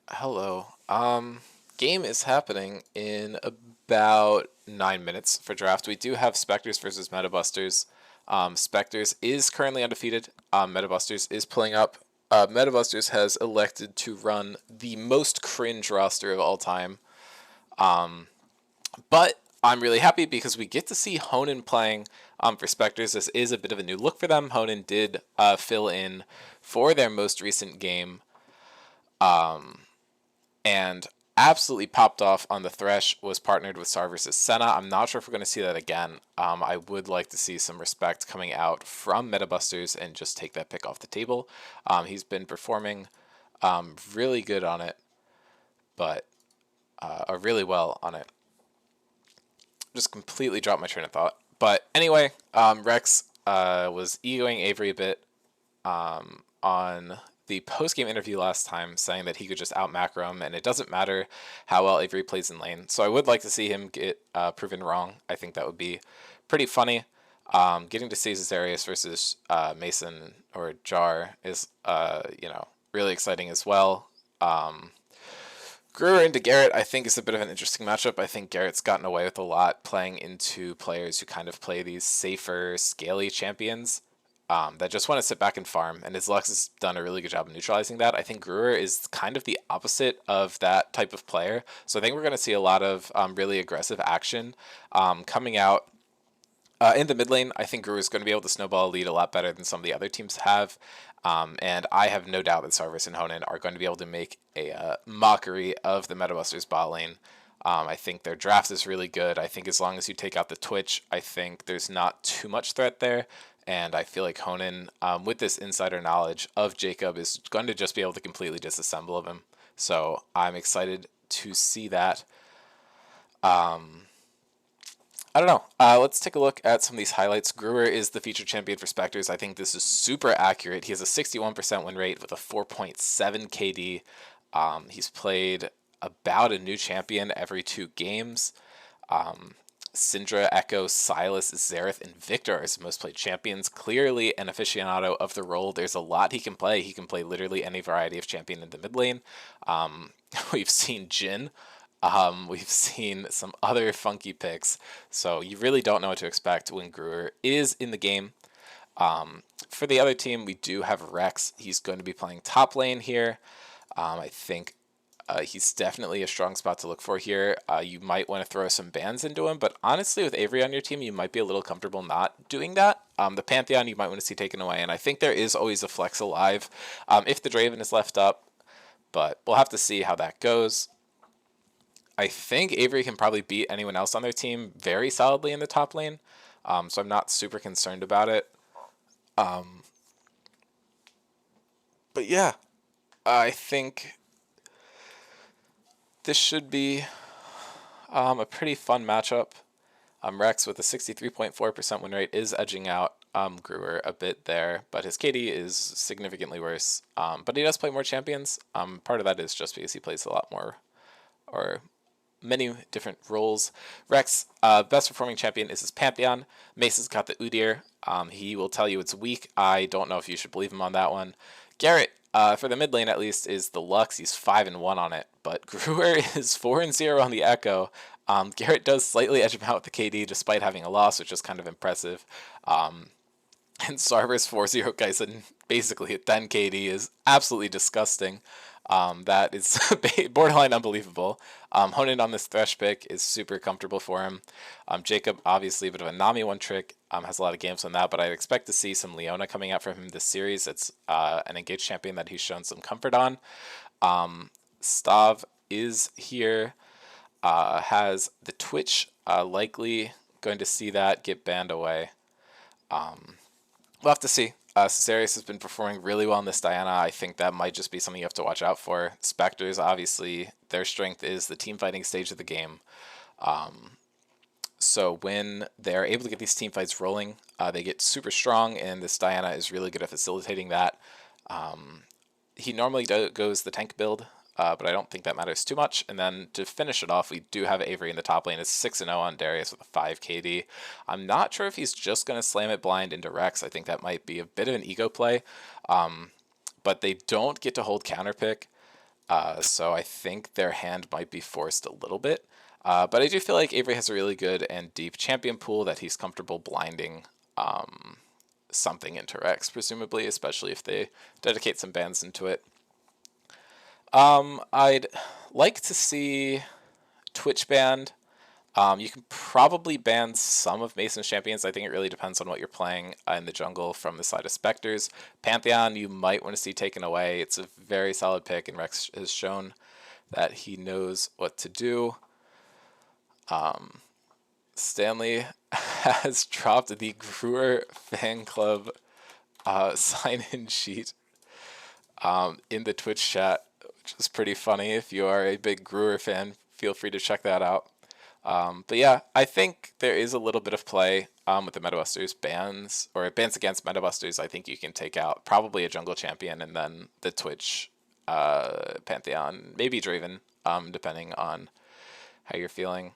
Hello. Game is happening in about 9 minutes for draft. We do have Spectres versus Metabusters. Spectres is currently undefeated. Metabusters is pulling up. Metabusters has elected to run the most cringe roster of all time. But I'm really happy because we get to see Honan playing for Spectres. This is a bit of a new look for them. Honan did fill in for their most recent game. And absolutely popped off on the Thresh, was partnered with Sar versus Senna. I'm not sure if we're going to see that again. I would like to see some respect coming out from Metabusters and just take that pick off the table. He's been performing really good on it, but really well on it. Just completely dropped my train of thought. But anyway, Rex was egoing Avery a bit on the post-game interview last time, saying that he could just out-macro him, and it doesn't matter how well Avery plays in lane. So I would like to see him get proven wrong. I think that would be pretty funny. Getting to see Zarius versus Mason or Jar is, really exciting as well. Brewer into Garrett, I think, is a bit of an interesting matchup. I think Garrett's gotten away with a lot playing into players who kind of play these safer, scaly champions that just want to sit back and farm, and his Lux has done a really good job of neutralizing that. I think Brewer is kind of the opposite of that type of player, so I think we're going to see a lot of really aggressive action coming out. In the mid lane, I think Guru is going to be able to snowball a lead a lot better than some of the other teams have. And I have no doubt that Sarvis and Honan are going to be able to make a mockery of the Metabusters bot lane. I think their draft is really good. I think as long as you take out the Twitch, I think there's not too much threat there. And I feel like Honan, with this insider knowledge of Jacob, is going to just be able to completely disassemble of him. So I'm excited to see that. I don't know. Let's take a look at some of these highlights. Brewer is the featured champion for Spectres. I think this is super accurate. He has a 61% win rate with a 4.7 KD. He's played about a new champion every 2 games. Syndra, Echo, Silas, Xerath, and Victor are his most played champions. Clearly an aficionado of the role. There's a lot he can play. He can play literally any variety of champion in the mid lane. We've seen Jhin. We've seen some other funky picks, so you really don't know what to expect when Brewer is in the game. For the other team, we do have Rex. He's going to be playing top lane here. I think he's definitely a strong spot to look for here. You might want to throw some bans into him, but honestly, with Avery on your team, you might be a little comfortable not doing that. The Pantheon you might want to see taken away, and I think there is always a flex alive if the Draven is left up, but we'll have to see how that goes. I think Avery can probably beat anyone else on their team very solidly in the top lane, so I'm not super concerned about it. But yeah, I think this should be a pretty fun matchup. Rex with a 63.4% win rate is edging out Brewer a bit there, but his KD is significantly worse. But he does play more champions. Part of that is just because he plays a lot more, or many different roles. Rex, best performing champion is his Pantheon. Mace has got the Udyr. He will tell you it's weak. I don't know if you should believe him on that one. Garrett, for the mid lane at least, is the Lux. He's 5-1 on it, but Brewer is 4-0 on the Echo. Garrett does slightly edge him out with the KD despite having a loss, which is kind of impressive. And Sarver's 4-0 Kaisen, basically at 10 KD, is absolutely disgusting. That is borderline unbelievable. Honan on this Thresh pick is super comfortable for him. Jacob, obviously a bit of a Nami one trick, has a lot of games on that, but I'd expect to see some Leona coming out from him this series. It's an engaged champion that he's shown some comfort on. Stav is here, has the Twitch, likely going to see that get banned away. We'll have to see. Caesarius has been performing really well in this Diana. I think that might just be something you have to watch out for. Spectres, obviously, their strength is the team fighting stage of the game. So when they're able to get these team fights rolling, they get super strong, and this Diana is really good at facilitating that. He normally goes the tank build, but I don't think that matters too much. And then to finish it off, we do have Avery in the top lane. It's 6-0 on Darius with a 5 KD. I'm not sure if he's just going to slam it blind into Rex. I think that might be a bit of an ego play. But they don't get to hold counter pick. So I think their hand might be forced a little bit. But I do feel like Avery has a really good and deep champion pool that he's comfortable blinding something into Rex, presumably, especially if they dedicate some bans into it. I'd like to see Twitch banned. You can probably ban some of Mason's champions. I think it really depends on what you're playing in the jungle from the side of Spectres. Pantheon, you might want to see taken away. It's a very solid pick, and Rex has shown that he knows what to do. Stanley has dropped the Brewer fan club sign-in sheet in the Twitch chat, which is pretty funny. If you are a big Brewer fan, feel free to check that out. But yeah, I think there is a little bit of play with the Metabusters bans, or bans against Metabusters. I think you can take out probably a jungle champion and then the Twitch Pantheon, maybe Draven, depending on how you're feeling.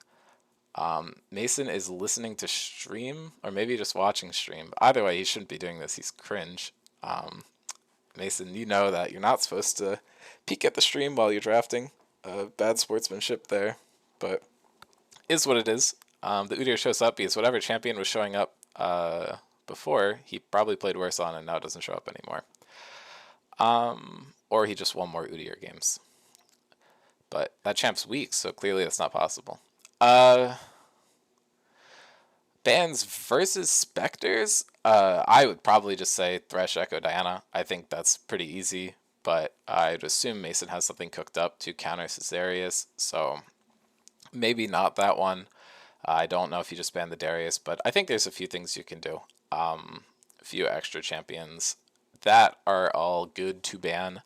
Mason is listening to stream, or maybe just watching stream. Either way, he shouldn't be doing this. He's cringe. Mason, you know that you're not supposed to peek at the stream while you're drafting. Bad sportsmanship there, but is what it is. The Udyr shows up because whatever champion was showing up before, he probably played worse on and now doesn't show up anymore. Or he just won more Udyr games. But that champ's weak, so clearly that's not possible. Bans versus Spectres, I would probably just say Thresh, Echo, Diana. I think that's pretty easy, but I'd assume Mason has something cooked up to counter Caesarius, so maybe not that one. I don't know if you just ban the Darius, but I think there's a few things you can do. A few extra champions that are all good to ban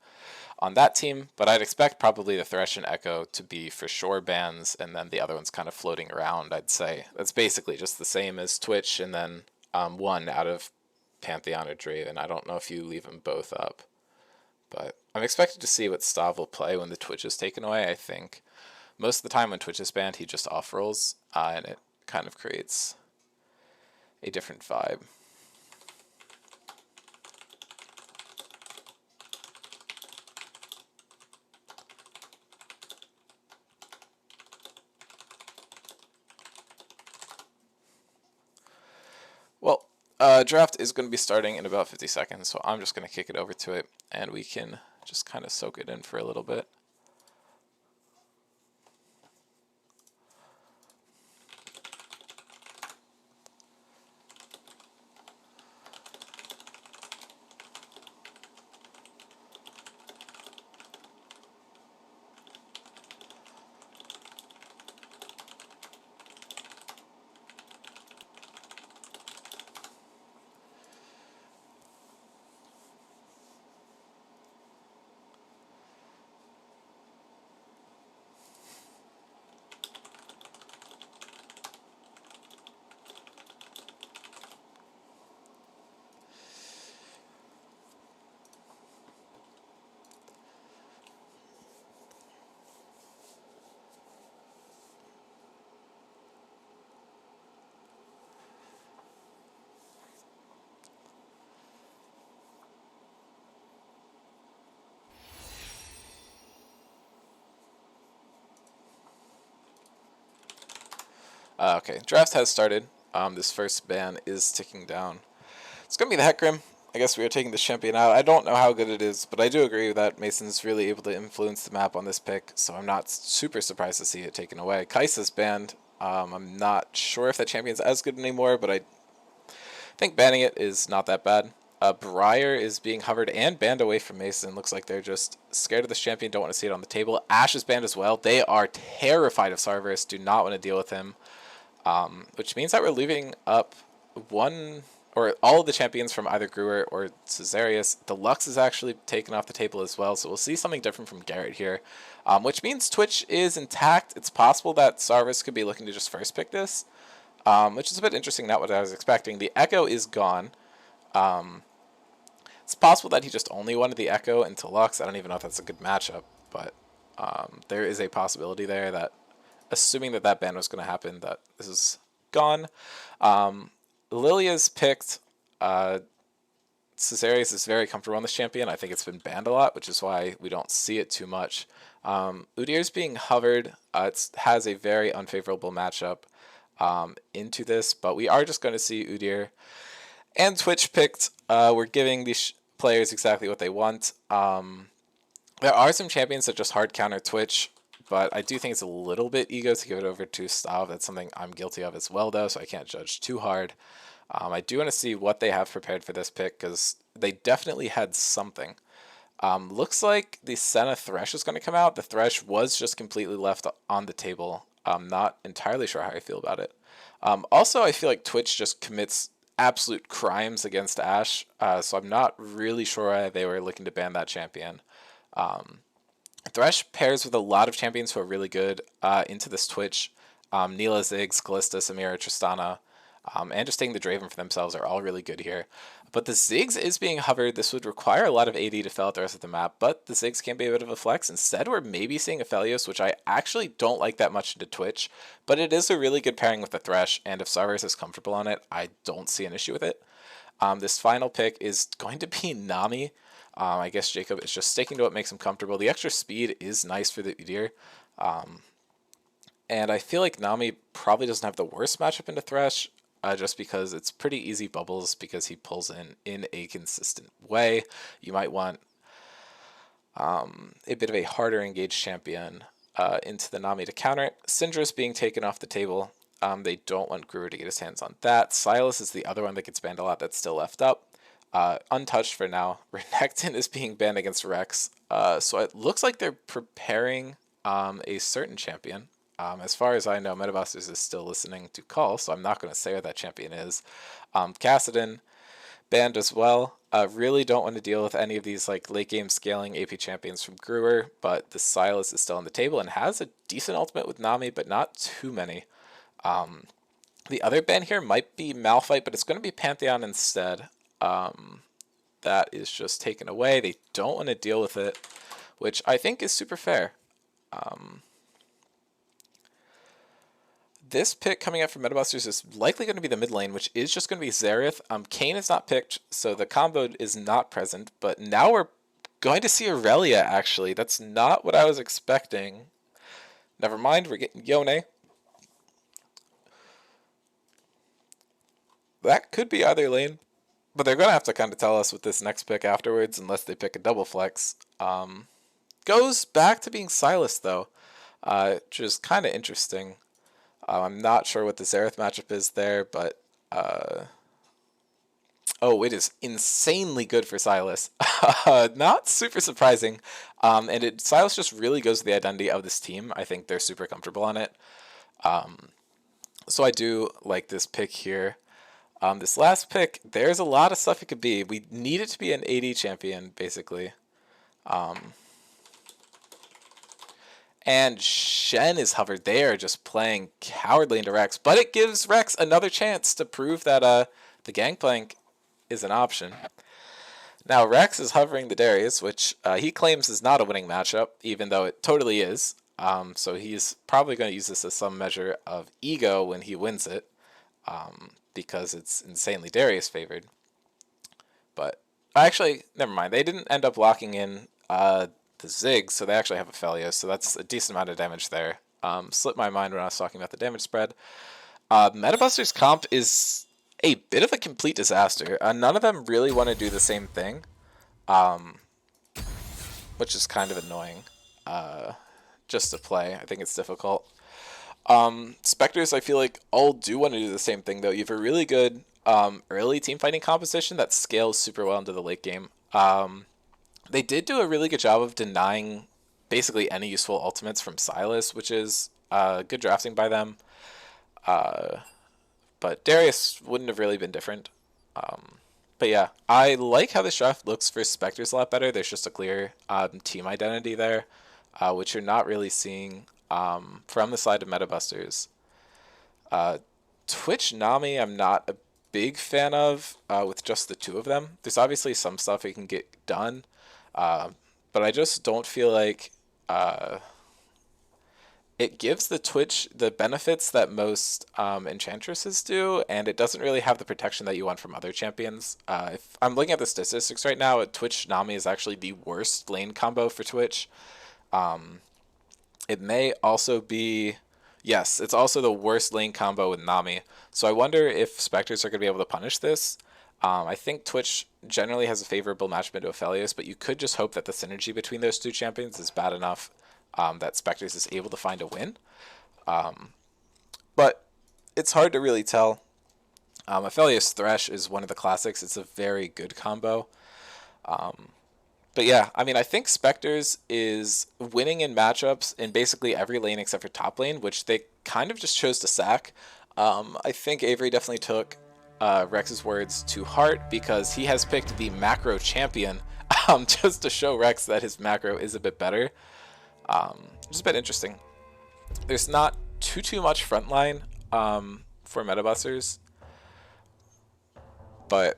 on that team, but I'd expect probably the Thresh and Echo to be for sure bans, and then the other one's kind of floating around, I'd say. That's basically just the same as Twitch, and then one out of Pantheon or Draven. I don't know if you leave them both up, but I'm expected to see what Stav will play when the Twitch is taken away, I think. Most of the time when Twitch is banned, he just off-rolls, and it kind of creates a different vibe. Well, draft is going to be starting in about 50 seconds, so I'm just going to kick it over to it, and we can just kind of soak it in for a little bit. Okay, draft has started. This first ban is ticking down. It's going to be the Hecarim. I guess we are taking this champion out. I don't know how good it is, but I do agree that Mason's really able to influence the map on this pick, so I'm not super surprised to see it taken away. Kai'Sa's banned. I'm not sure if that champion's as good anymore, but I think banning it is not that bad. Briar is being hovered and banned away from Mason. Looks like they're just scared of this champion, don't want to see it on the table. Ashe is banned as well. They are terrified of Sarverus, do not want to deal with him. Which means that we're leaving up one or all of the champions from either Gruer or Caesarius. Deluxe is actually taken off the table as well, so we'll see something different from Garrett here. Which means Twitch is intact. It's possible that Sarverus could be looking to just first pick this, which is a bit interesting, not what I was expecting. The Echo is gone. It's possible that he just only wanted the Echo into Lux. I don't even know if that's a good matchup, but there is a possibility there that, assuming that that ban was going to happen, that this is gone. Lilia's picked Caesarius is very comfortable on this champion. I think it's been banned a lot, which is why we don't see it too much. Udyr's being hovered. It has a very unfavorable matchup into this, but we are just going to see Udyr. And Twitch picked. We're giving these players exactly what they want. There are some champions that just hard counter Twitch, but I do think it's a little bit ego to give it over to Stav. That's something I'm guilty of as well, though, so I can't judge too hard. I do want to see what they have prepared for this pick, because they definitely had something. Looks like the Senna Thresh is going to come out. The Thresh was just completely left on the table. I'm not entirely sure how I feel about it. Also, I feel like Twitch just commits absolute crimes against Ashe, so I'm not really sure why they were looking to ban that champion. Thresh pairs with a lot of champions who are really good into this Twitch. Neela, Ziggs, Callista, Samira, Tristana, and just taking the Draven for themselves are all really good here. But the Ziggs is being hovered. This would require a lot of AD to fill out the rest of the map, but the Ziggs can be a bit of a flex. Instead, we're maybe seeing Aphelios, which I actually don't like that much into Twitch, but it is a really good pairing with the Thresh, and if Cerberus is comfortable on it, I don't see an issue with it. This final pick is going to be Nami. I guess Jacob is just sticking to what makes him comfortable. The extra speed is nice for the Udyr. And I feel like Nami probably doesn't have the worst matchup into Thresh, just because it's pretty easy bubbles because he pulls in a consistent way. You might want a bit of a harder engaged champion into the Nami to counter it. Syndra's being taken off the table. They don't want Gruber to get his hands on that. Sylas is the other one that gets banned a lot that's still left up. Untouched for now. Renekton is being banned against Rex. So it looks like they're preparing a certain champion. As far as I know, Metabusters is still listening to call, so I'm not going to say what that champion is. Kassadin, banned as well. Really don't want to deal with any of these like late game scaling AP champions from Gruber, but the Sylas is still on the table and has a decent ultimate with Nami, but not too many. The other ban here might be Malphite, but it's going to be Pantheon instead. That is just taken away. They don't want to deal with it, which I think is super fair. This pick coming up from Metabusters is likely going to be the mid lane, which is just going to be Xerath. Kayn is not picked, so the combo is not present, but now we're going to see Aurelia, actually. That's not what I was expecting. Never mind, we're getting Yone. That could be either lane, but they're going to have to kind of tell us with this next pick afterwards, unless they pick a double flex. Goes back to being Sylas, though, which is kind of interesting. I'm not sure what the Xerath matchup is there, but oh, it is insanely good for Sylas. Not super surprising. And Sylas just really goes to the identity of this team. I think they're super comfortable on it. So I do like this pick here. This last pick, there's a lot of stuff it could be. We need it to be an AD champion, basically. And Shen is hovered. They are just playing cowardly into Rex, but it gives Rex another chance to prove that the Gangplank is an option. Now Rex is hovering the Darius, which he claims is not a winning matchup, even though it totally is. So he's probably going to use this as some measure of ego when he wins it, because it's insanely Darius favored. But actually, never mind. They didn't end up locking in the Ziggs, so they actually have Aphelios, so that's a decent amount of damage there. Slipped my mind when I was talking about the damage spread. Metabusters comp is a bit of a complete disaster. None of them really want to do the same thing, which is kind of annoying just to play. I think it's difficult. Spectres, I feel like all do want to do the same thing, though. You have a really good early team fighting composition that scales super well into the late game. They did do a really good job of denying basically any useful ultimates from Sylas, which is good drafting by them. But Darius wouldn't have really been different. But yeah, I like how this draft looks for Spectres a lot better. There's just a clear team identity there, which you're not really seeing from the side of Metabusters. Twitch Nami, I'm not a big fan of with just the two of them. There's obviously some stuff you can get done. But I just don't feel like it gives the Twitch the benefits that most Enchantresses do, and it doesn't really have the protection that you want from other champions. If I'm looking at the statistics right now, Twitch Nami is actually the worst lane combo for Twitch. It may also be, yes, it's also the worst lane combo with Nami. So I wonder if Spectres are going to be able to punish this. I think Twitch generally has a favorable matchup into Aphelios, but you could just hope that the synergy between those two champions is bad enough that Spectres is able to find a win. But it's hard to really tell. Aphelios Thresh is one of the classics. It's a very good combo. But yeah, I mean, I think Spectres is winning in matchups in basically every lane except for top lane, which they kind of just chose to sack. I think Avery definitely took Rex's words to heart because he has picked the macro champion just to show Rex that his macro is a bit better. Which is a bit interesting. There's not too much frontline for metabusters, but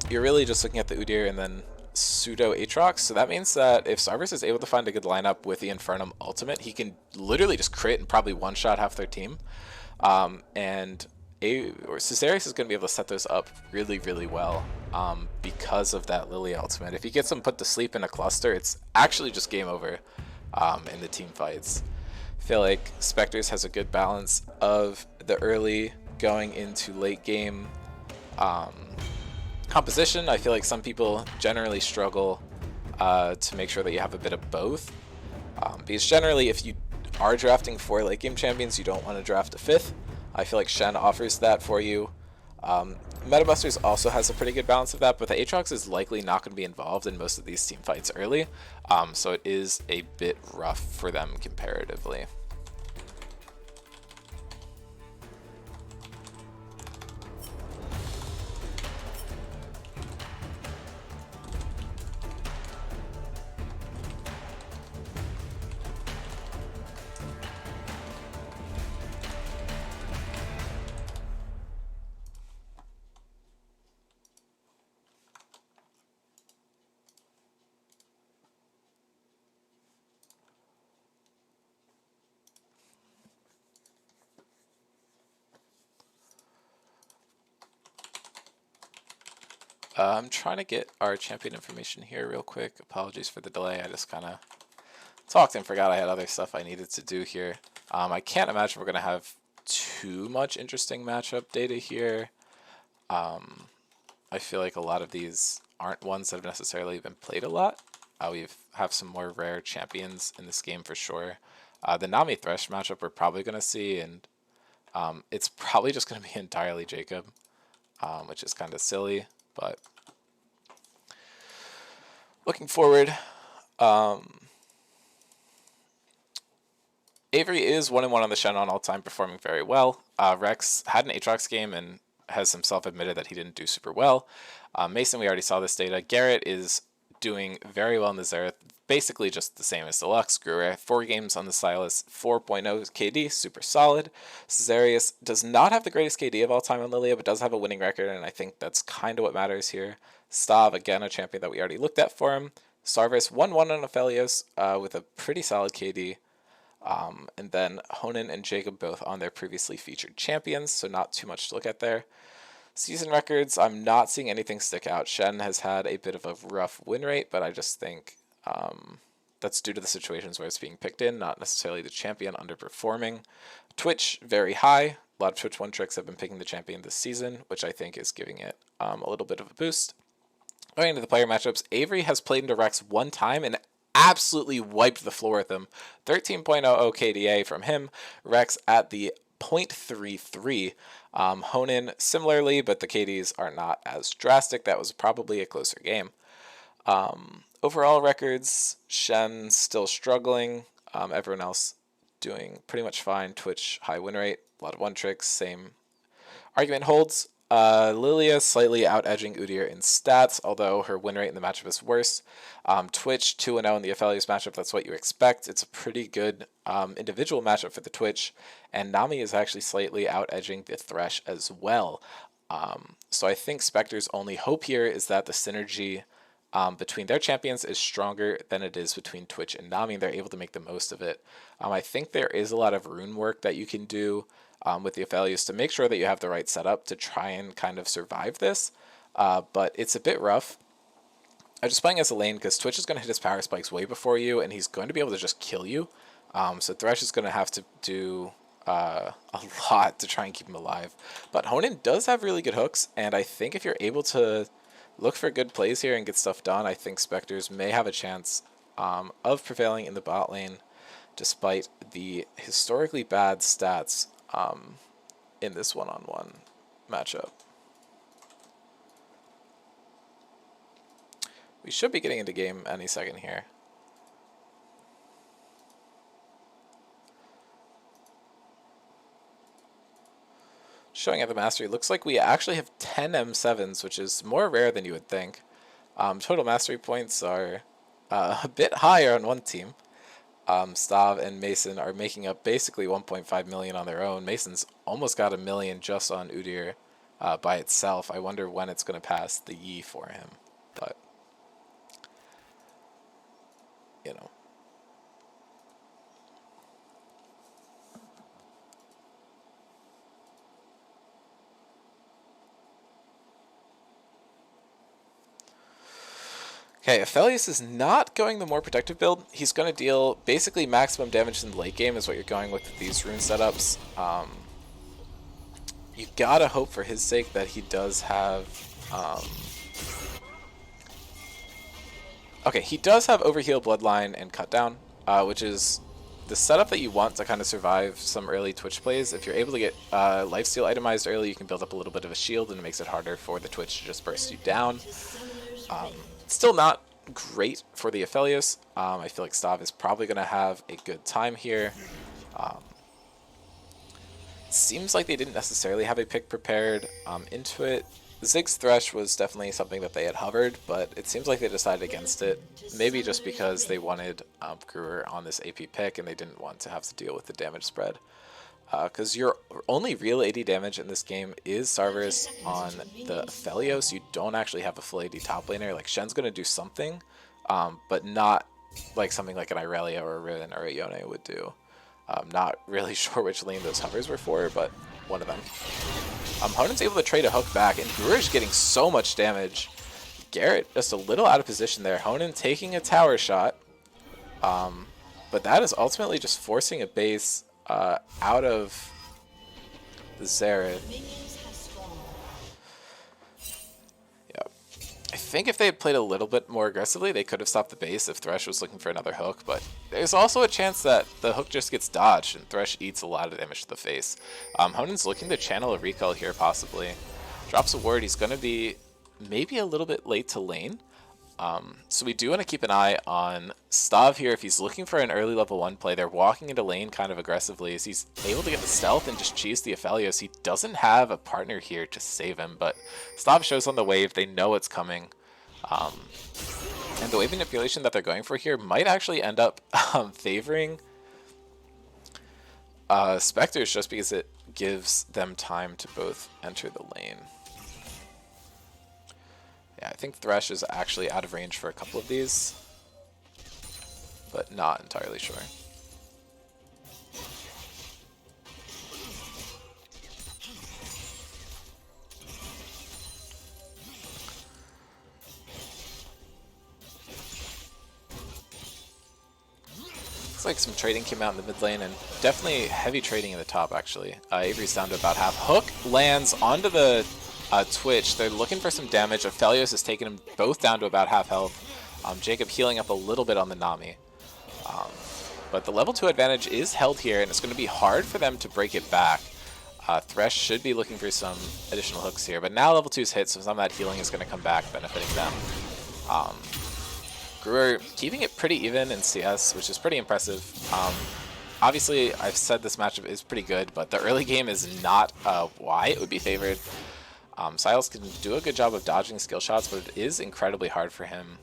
you're really just looking at the Udyr and then pseudo Aatrox. So that means that if Sarvis is able to find a good lineup with the Infernum ultimate, he can literally just crit and probably one-shot half their team. And Caesarius is going to be able to set those up really well because of that Lily ultimate. If he gets them put to sleep in a cluster, it's actually just game over in the team fights. I feel like Spectres has a good balance of the early going into late game composition. I feel like some people generally struggle to make sure that you have a bit of both. Because generally, if you are drafting 4 late game champions, you don't want to draft a 5th. I feel like Shen offers that for you. Metabusters also has a pretty good balance of that, but the Aatrox is likely not going to be involved in most of these team fights early, so it is a bit rough for them comparatively. I'm trying to get our champion information here real quick. Apologies for the delay. I just kind of talked and forgot I had other stuff I needed to do here. I can't imagine we're going to have too much interesting matchup data here. I feel like a lot of these aren't ones that have necessarily been played a lot. We have some more rare champions in this game for sure. The Nami Thresh matchup we're probably going to see, and it's probably just going to be entirely Jacob, which is kind of silly. But looking forward, Avery is 1-1 on the Shenron all time, performing very well. Rex had an Aatrox game and has himself admitted that he didn't do super well. Mason, we already saw this data. Garrett is doing very well in the Xerath, basically just the same as Deluxe. Gruer, 4 games on the Silas, 4.0 KD, super solid. Caesarius does not have the greatest KD of all time on Lilia, but does have a winning record, and I think that's kind of what matters here. Stav, again, a champion that we already looked at for him. Sarvis, 1-1 on Aphelios with a pretty solid KD. And then Honan and Jacob both on their previously featured champions, so not too much to look at there. Season records, I'm not seeing anything stick out. Shen has had a bit of a rough win rate, but I just think that's due to the situations where it's being picked in, not necessarily the champion underperforming. Twitch, very high. A lot of Twitch one-tricks have been picking the champion this season, which I think is giving it a little bit of a boost. Going into the player matchups, Avery has played into Rex one time and absolutely wiped the floor with him. 13.00 KDA from him. Rex at the 0.33. Honan similarly, but the KDs are not as drastic. That was probably a closer game. Overall records, Shen still struggling. Everyone else doing pretty much fine. Twitch high win rate, a lot of one tricks, same argument holds. Lilia slightly out-edging Udyr in stats, although her win rate in the matchup is worse. Twitch 2-0 in the Aphelios matchup, that's what you expect. It's a pretty good individual matchup for the Twitch, and Nami is actually slightly out-edging the Thresh as well. So I think Spectre's only hope here is that the synergy between their champions is stronger than it is between Twitch and Nami, and they're able to make the most of it. I think there is a lot of rune work that you can do with the Aphelios to make sure that you have the right setup to try and kind of survive this, but it's a bit rough. I'm just playing as a lane because Twitch is going to hit his power spikes way before you, and he's going to be able to just kill you. So Thresh is going to have to do a lot to try and keep him alive. But Honan does have really good hooks, and I think if you're able to look for good plays here and get stuff done, I think Spectres may have a chance of prevailing in the bot lane, despite the historically bad stats in this one-on-one matchup. We should be getting into game any second here. Showing at the mastery, looks like we actually have 10 M7s, which is more rare than you would think. Total mastery points are a bit higher on one team. Stav and Mason are making up basically 1.5 million on their own. Mason's almost got 1 million just on Udyr by itself. I wonder when it's going to pass the Yi for him, but you know. Okay, Aphelios is not going the more protective build. He's going to deal basically maximum damage in the late game is what you're going with these rune setups. You gotta hope for his sake that he does have... okay, he does have Overheal, Bloodline, and Cutdown, which is the setup that you want to kind of survive some early Twitch plays. If you're able to get lifesteal itemized early, you can build up a little bit of a shield, and it makes it harder for the Twitch to just burst you down. Still not great for the Aphelios. I feel like Stav is probably going to have a good time here. Seems like they didn't necessarily have a pick prepared into it. Ziggs Thresh was definitely something that they had hovered, but it seems like they decided against it. Maybe just because they wanted Gruer on this AP pick and they didn't want to have to deal with the damage spread. Because your only real AD damage in this game is Sarverus on the Aphelios. You don't actually have a full AD top laner. Like, Shen's going to do something, but not like something like an Irelia or a Riven or a Yone would do. Not really sure which lane those hovers were for, but one of them. Honan's able to trade a hook back, and Gruer's getting so much damage. Garrett just a little out of position there. Honan taking a tower shot, but that is ultimately just forcing a base out of the Xerath. Yeah, I think if they had played a little bit more aggressively, they could have stopped the base if Thresh was looking for another hook, but there's also a chance that the hook just gets dodged and Thresh eats a lot of damage to the face. Honan's looking to channel a recall here, possibly. Drops a ward. He's going to be maybe a little bit late to lane. So we do want to keep an eye on Stav here. If he's looking for an early level 1 play, they're walking into lane kind of aggressively as he's able to get the stealth and just cheese the Aphelios. He doesn't have a partner here to save him, but Stav shows on the wave. They know it's coming. And the wave manipulation that they're going for here might actually end up favoring Spectres just because it gives them time to both enter the lane. Yeah, I think Thresh is actually out of range for a couple of these, but not entirely sure. Looks like some trading came out in the mid lane, and definitely heavy trading in the top, actually. Avery's down to about half. Hook lands onto the Twitch. They're looking for some damage. Aphelios has taken them both down to about half health. Jacob healing up a little bit on the Nami. But the level 2 advantage is held here, and it's going to be hard for them to break it back. Thresh should be looking for some additional hooks here, but now level 2's hit, so some of that healing is going to come back, benefiting them. Gruer keeping it pretty even in CS, which is pretty impressive. Obviously, I've said this matchup is pretty good, but the early game is not why it would be favored. Silas can do a good job of dodging skill shots, but it is incredibly hard for him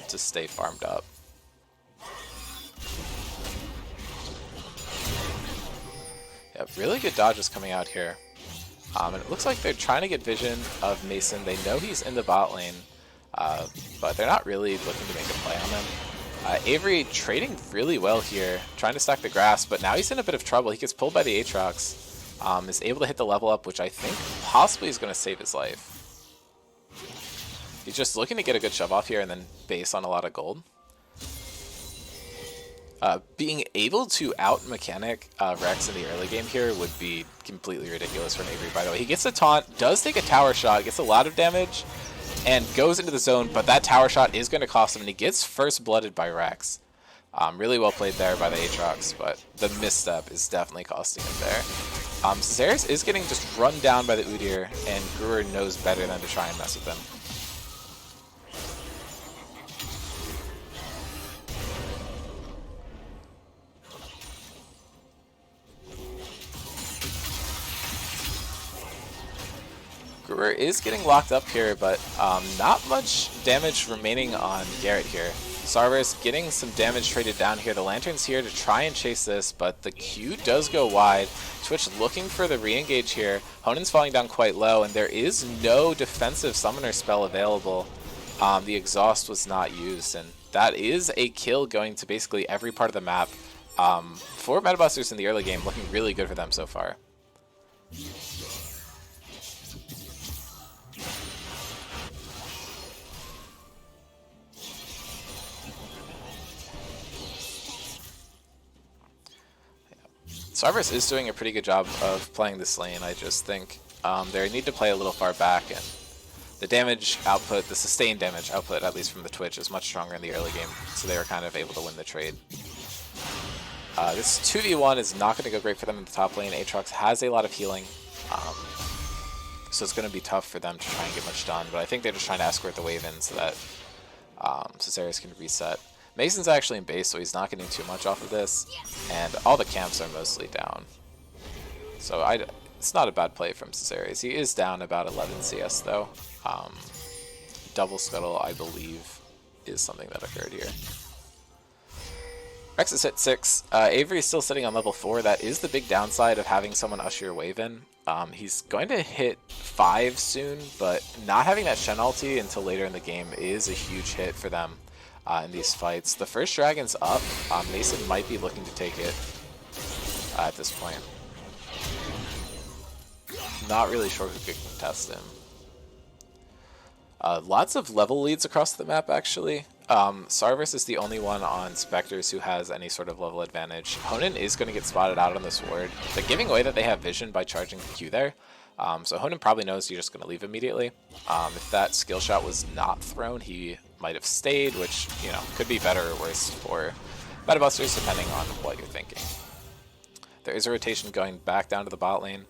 to stay farmed up. Yeah, really good dodges coming out here. And it looks like they're trying to get vision of Mason. They know he's in the bot lane. but they're not really looking to make a play on them. Avery trading really well here, trying to stack the grass, but now he's in a bit of trouble. He gets pulled by the Aatrox, is able to hit the level up, which I think possibly is going to save his life. He's just looking to get a good shove off here and then base on a lot of gold. Being able to out-mechanic Rex in the early game here would be completely ridiculous from Avery, by the way. He gets a taunt, does take a tower shot, gets a lot of damage, and goes into the zone, but that tower shot is going to cost him, and he gets first blooded by Rex. Really well played there by the Aatrox, but the misstep is definitely costing him there. Caceres is getting just run down by the Udyr, and Gruer knows better than to try and mess with him. Gruer is getting locked up here, but not much damage remaining on Garrett here. Sarvis getting some damage traded down here. The Lantern's here to try and chase this, but the Q does go wide. Twitch looking for the re-engage here. Honen's falling down quite low, and there is no defensive summoner spell available. The exhaust was not used, and that is a kill going to basically every part of the map. For Metabusters in the early game, looking really good for them so far. Sarvis is doing a pretty good job of playing this lane. I just think they need to play a little far back, and the damage output, the sustained damage output, at least from the Twitch, is much stronger in the early game, so they were kind of able to win the trade. This 2v1 is not going to go great for them in the top lane. Aatrox has a lot of healing, so it's going to be tough for them to try and get much done, but I think they're just trying to escort the wave in so that Caceres can reset. Mason's actually in base, so he's not getting too much off of this, and all the camps are mostly down. So it's not a bad play from Caceres. He is down about 11 CS though. Double scuttle, I believe, is something that occurred here. Rex is hit 6. Avery is still sitting on level 4. That is the big downside of having someone usher your wave in. He's going to hit 5 soon, but not having that Shen ulti until later in the game is a huge hit for them. In these fights. The first dragon's up. Mason might be looking to take it at this point. Not really sure who could contest him. Lots of level leads across the map, actually. Sarvis is the only one on Spectres who has any sort of level advantage. Honen is going to get spotted out on this ward. They're giving away that they have vision by charging the Q there. So Honen probably knows you're just going to leave immediately. If that skill shot was not thrown, he might have stayed, which, you know, could be better or worse for Metabusters depending on what you're thinking. There is a rotation going back down to the bot lane.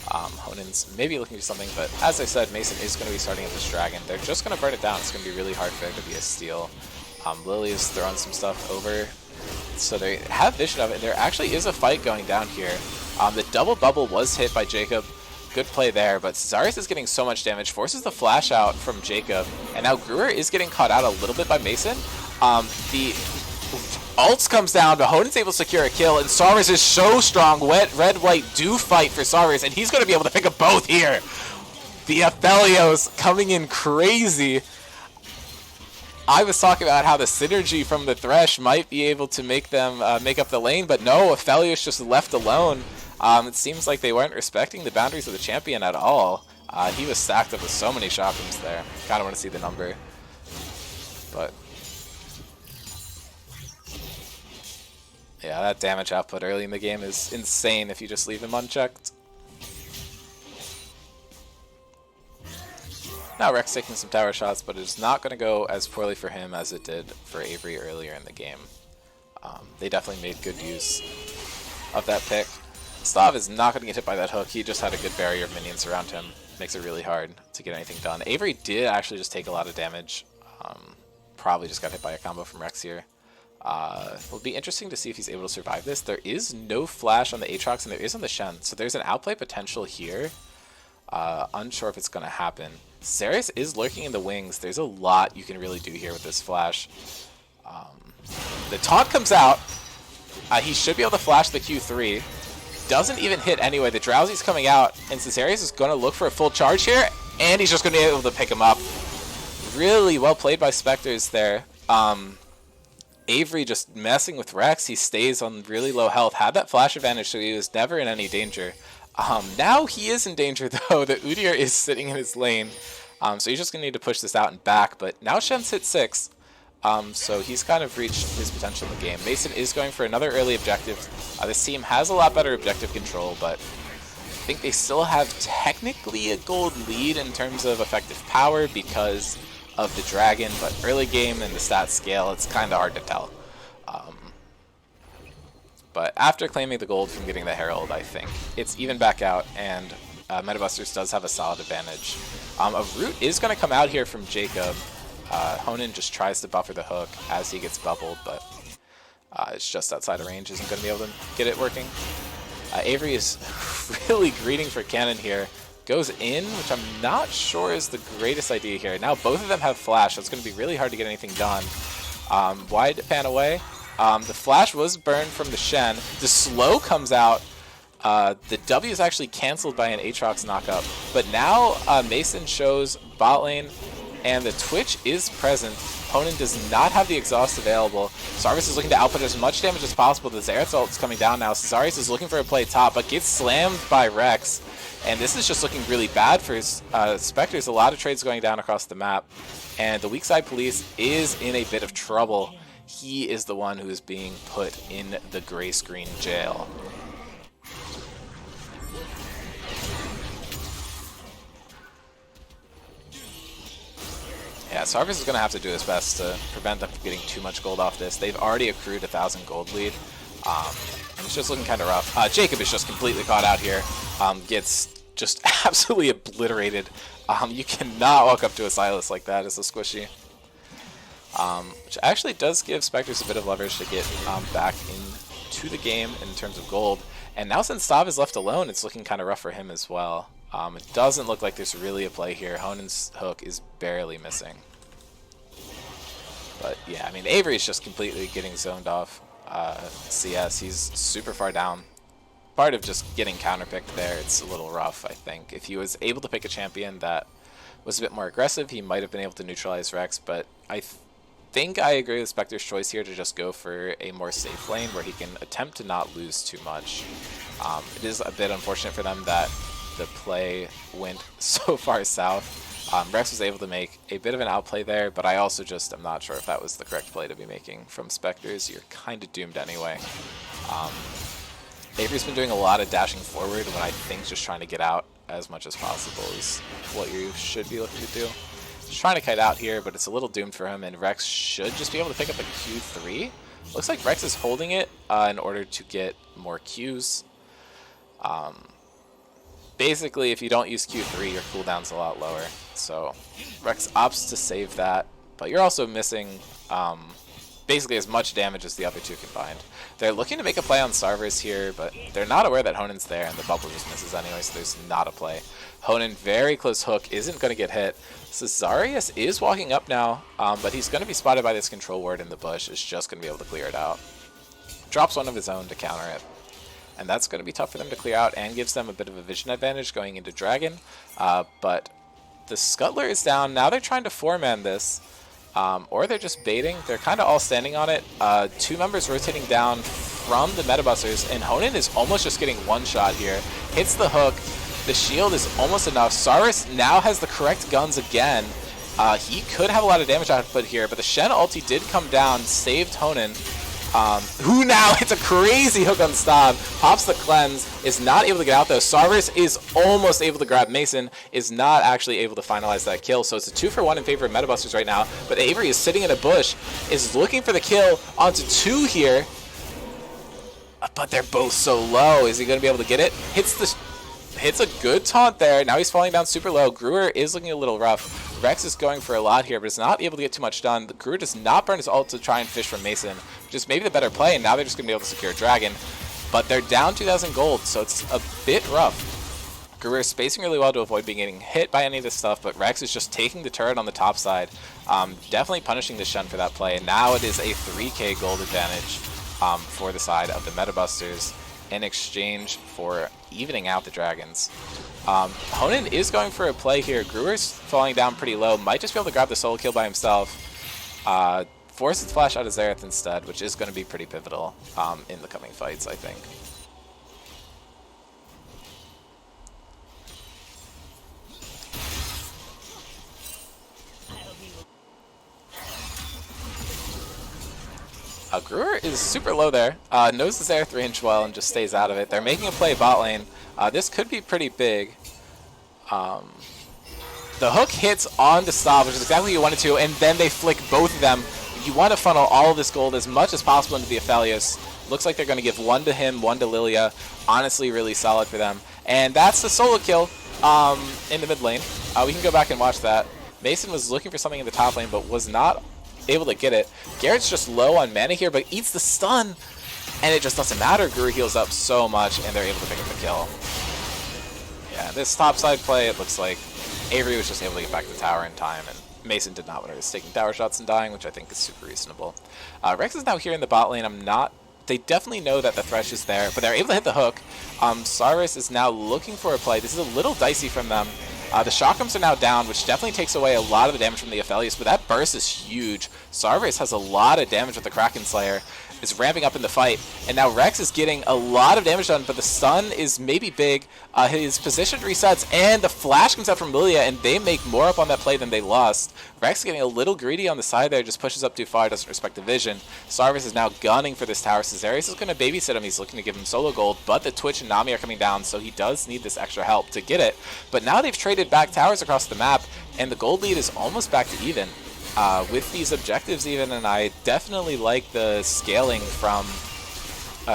Honen's maybe looking for something, but as I said, Mason is going to be starting at this dragon. They're just going to burn it down. It's going to be really hard for there to be a steal. Lily is throwing some stuff over, so they have vision of it. There actually is a fight going down here. The double bubble was hit by Jacob. Good play there, but Caceres is getting so much damage, forces the flash out from Jacob, and now Gruer is getting caught out a little bit by Mason. The ults comes down, but Honen's able to secure a kill, and Sarvis is so strong. Red, white do fight for Sarvis, and he's going to be able to pick up both here. The Aphelios coming in crazy. I was talking about how the synergy from the Thresh might be able to make them make up the lane, but no, Aphelios just left alone. It seems like they weren't respecting the boundaries of the champion at all. He was stacked up with so many shockings there. Kind of want to see the number. But yeah, that damage output early in the game is insane if you just leave him unchecked. Now Rex taking some tower shots, but it's not going to go as poorly for him as it did for Avery earlier in the game. They definitely made good use of that pick. Stav is not going to get hit by that hook. He just had a good barrier of minions around him. Makes it really hard to get anything done. Avery did actually just take a lot of damage. Probably just got hit by a combo from Rex here. It'll be interesting to see if he's able to survive this. There is no flash on the Aatrox, and there is on the Shen, so there's an outplay potential here. Unsure if it's going to happen. Caceres is lurking in the wings. There's a lot you can really do here with this flash. The taunt comes out. He should be able to flash the Q3. Doesn't even hit anyway. The Drowsy's coming out, and Caceres is going to look for a full charge here, and he's just going to be able to pick him up. really well played by Spectres there. Avery just messing with Rex. He stays on really low health. Had that flash advantage, so he was never in any danger. Now he is in danger, though. The Udyr is sitting in his lane. So he's just going to need to push this out and back. But now Shen's hit 6. So he's kind of reached his potential in the game. Mason is going for another early objective. This team has a lot better objective control, but I think they still have technically a gold lead in terms of effective power because of the dragon, but early game and the stat scale, it's kind of hard to tell. But after claiming the gold from getting the Herald, I think it's even back out, and Metabusters does have a solid advantage. A root is going to come out here from Jacob. Honan just tries to buffer the hook as he gets bubbled, but it's just outside of range, isn't going to be able to get it working. Avery is really greeting for cannon here. Goes in, which I'm not sure is the greatest idea here. Now both of them have flash, so it's going to be really hard to get anything done. Wide pan away. The flash was burned from the Shen. The slow comes out. The W is actually canceled by an Aatrox knockup. But now Mason shows bot lane, and the Twitch is present. Honan does not have the exhaust available. Sarvis is looking to output as much damage as possible. The Xerath ult is coming down now. Cesarius is looking for a play top, but gets slammed by Rex. And this is just looking really bad for his Spectres. A lot of trades going down across the map. And the weak side police is in a bit of trouble. He is the one who is being put in the gray screen jail. Yeah, Sarvis is going to have to do his best to prevent them from getting too much gold off this. They've already accrued 1,000 gold lead. And it's just looking kind of rough. Jacob is just completely caught out here. Gets just absolutely obliterated. You cannot walk up to a Silas like that as a squishy. Which actually does give Spectres a bit of leverage to get back into the game in terms of gold. And now since Stav is left alone, it's looking kind of rough for him as well. It doesn't look like there's really a play here. Honan's hook is barely missing. But yeah, I mean, Avery's just completely getting zoned off. CS, he's super far down. Part of just getting counterpicked there, it's a little rough, I think. If he was able to pick a champion that was a bit more aggressive, he might have been able to neutralize Rex, but I think I agree with Spectre's choice here to just go for a more safe lane where he can attempt to not lose too much. It is a bit unfortunate for them that the play went so far south. Rex was able to make a bit of an outplay there, but I also just am not sure if that was the correct play to be making from Spectres. You're kind of doomed anyway. Avery's been doing a lot of dashing forward when I think just trying to get out as much as possible is what you should be looking to do. Just trying to kite out here, but it's a little doomed for him, and Rex should just be able to pick up a Q3. Looks like Rex is holding it in order to get more Qs. Basically, if you don't use Q3, your cooldown's a lot lower. So Rex opts to save that, but you're also missing basically as much damage as the other two combined. They're looking to make a play on Sarvis here, but they're not aware that Honan's there, and the bubble just misses anyway, so there's not a play. Honan, very close hook, isn't going to get hit. Cesarius is walking up now, but he's going to be spotted by this control ward in the bush. Is just going to be able to clear it out. Drops one of his own to counter it. And that's going to be tough for them to clear out and gives them a bit of a vision advantage going into Dragon. But the Scuttler is down. Now they're trying to 4-man this. Or they're just baiting. They're kind of all standing on it. Two members rotating down from the Metabusters. And Honan is almost just getting one shot here. Hits the hook. The shield is almost enough. Saris now has the correct guns again. He could have a lot of damage output here. But the Shen ulti did come down. Saved Honan. Who now hits a crazy hook on Stav, pops the cleanse, is not able to get out though. Sarvis is almost able to grab Mason, is not actually able to finalize that kill. So it's a 2-for-1 in favor of Metabusters right now. But Avery is sitting in a bush, is looking for the kill onto 2 here. But they're both so low. Is he going to be able to get it? Hits a good taunt there. Now he's falling down super low. Gruer is looking a little rough. Rex is going for a lot here, but is not able to get too much done. Gruer does not burn his ult to try and fish from Mason, which is maybe the better play, and now they're just going to be able to secure Dragon. But they're down 2,000 gold, so it's a bit rough. Gruer is spacing really well to avoid being getting hit by any of this stuff, but Rex is just taking the turret on the top side. Definitely punishing the Shen for that play, and now it is a 3k gold advantage for the side of the Metabusters. in exchange for evening out the dragons. Honan is going for a play here. Gruer's falling down pretty low. Might just be able to grab the solo kill by himself. Forces flash out of Xerath instead, which is going to be pretty pivotal in the coming fights, I think. Gruer is super low there, knows the Xerath range well and just stays out of it. They're making a play bot lane. This could be pretty big. The hook hits on the stop, which is exactly what you wanted to, and then they flick both of them. You want to funnel all of this gold as much as possible into the Aphelios. Looks like they're going to give one to him, one to Lilia. Honestly, really solid for them. And that's the solo kill in the mid lane. We can go back and watch that. Mason was looking for something in the top lane, but was not able to get it. Garrett's just low on mana here, but eats the stun, and it just doesn't matter. Gruer heals up so much, and they're able to pick up the kill. Yeah, this topside play, it looks like Avery was just able to get back to the tower in time, and Mason did not when he was taking tower shots and dying, which I think is super reasonable. Rex is now here in the bot lane. They definitely know that the Thresh is there, but they're able to hit the hook. Sarvis is now looking for a play. This is a little dicey from them. The Shockums are now down, which definitely takes away a lot of the damage from the Aphelios, but that burst is huge. Sarvis has a lot of damage with the Kraken Slayer. Is ramping up in the fight, and now Rex is getting a lot of damage done, but the stun is maybe big. His position resets, and the flash comes out from Lilia, and they make more up on that play than they lost. Rex getting a little greedy on the side there, just pushes up too far, doesn't respect the vision. Sarvis is now gunning for this tower. Cesarius is going to babysit him. He's looking to give him solo gold, but the Twitch and Nami are coming down, so he does need this extra help to get it. But now they've traded back towers across the map, and the gold lead is almost back to even. With these objectives even, and I definitely like the scaling from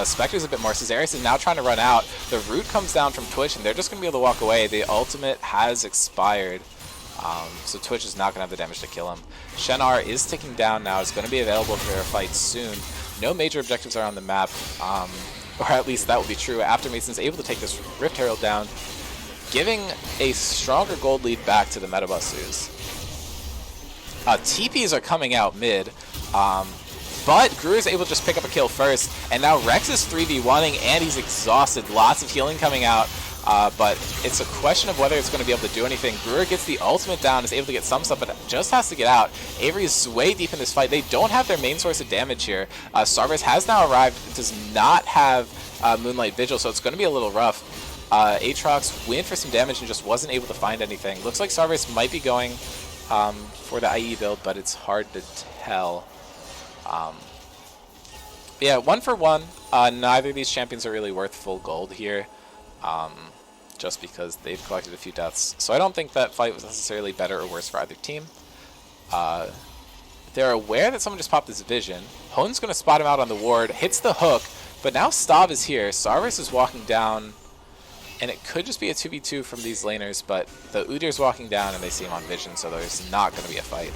Spectres a bit more. Cesarius is now trying to run out. The root comes down from Twitch, and they're just going to be able to walk away. The ultimate has expired, so Twitch is not going to have the damage to kill him. Shenar is ticking down now. It's going to be available for a fight soon. No major objectives are on the map, or at least that will be true after Mason's able to take this Rift Herald down, giving a stronger gold lead back to the Metabusters. TPs are coming out mid, but Gruer is able to just pick up a kill first, and now Rex is 3v1ing, and he's exhausted. Lots of healing coming out, but it's a question of whether it's going to be able to do anything. Gruer gets the ultimate down, is able to get some stuff, but just has to get out. Avery is way deep in this fight. They don't have their main source of damage here. Sarvis has now arrived. It does not have Moonlight Vigil, so it's going to be a little rough. Aatrox went for some damage and just wasn't able to find anything. Looks like Sarvis might be going for the IE build, but it's hard to tell. Yeah, 1 for 1. Neither of these champions are really worth full gold here, just because they've collected a few deaths. So I don't think that fight was necessarily better or worse for either team. They're aware that someone just popped this vision. Hon's going to spot him out on the ward, hits the hook, but now Stav is here. Sarvis is walking down, and it could just be a 2v2 from these laners, but the Udyr's walking down and they see him on vision, so there's not going to be a fight.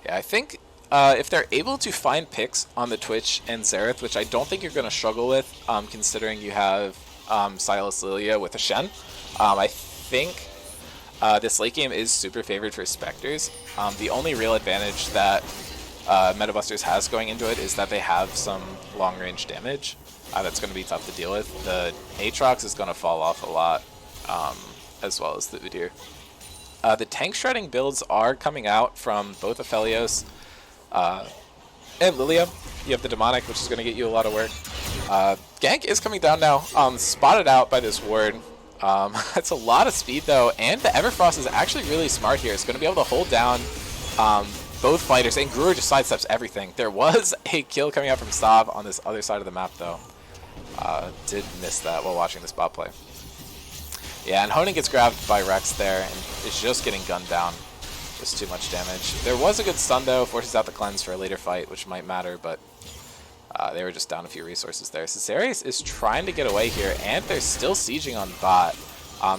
Yeah, I think if they're able to find picks on the Twitch and Xerath, which I don't think you're going to struggle with, considering you have Sylas Lilia with a Shen, I think this late game is super favored for Spectres. The only real advantage that Metabusters has going into it is that they have some long-range damage that's going to be tough to deal with. The Aatrox is going to fall off a lot, as well as the Udyr. The tank shredding builds are coming out from both Aphelios and Lilia. You have the Demonic, which is going to get you a lot of work. Gank is coming down now, spotted out by this ward. That's a lot of speed though, and the Everfrost is actually really smart here. It's going to be able to hold down both fighters, and Gruer just sidesteps everything. There was a kill coming out from Stav on this other side of the map though. Did miss that while watching this bot play. Yeah, and Honan gets grabbed by Rex there, and is just getting gunned down. Just too much damage. There was a good stun though, forces out the cleanse for a later fight, which might matter, but they were just down a few resources there. Cesarius is trying to get away here, and they're still sieging on bot.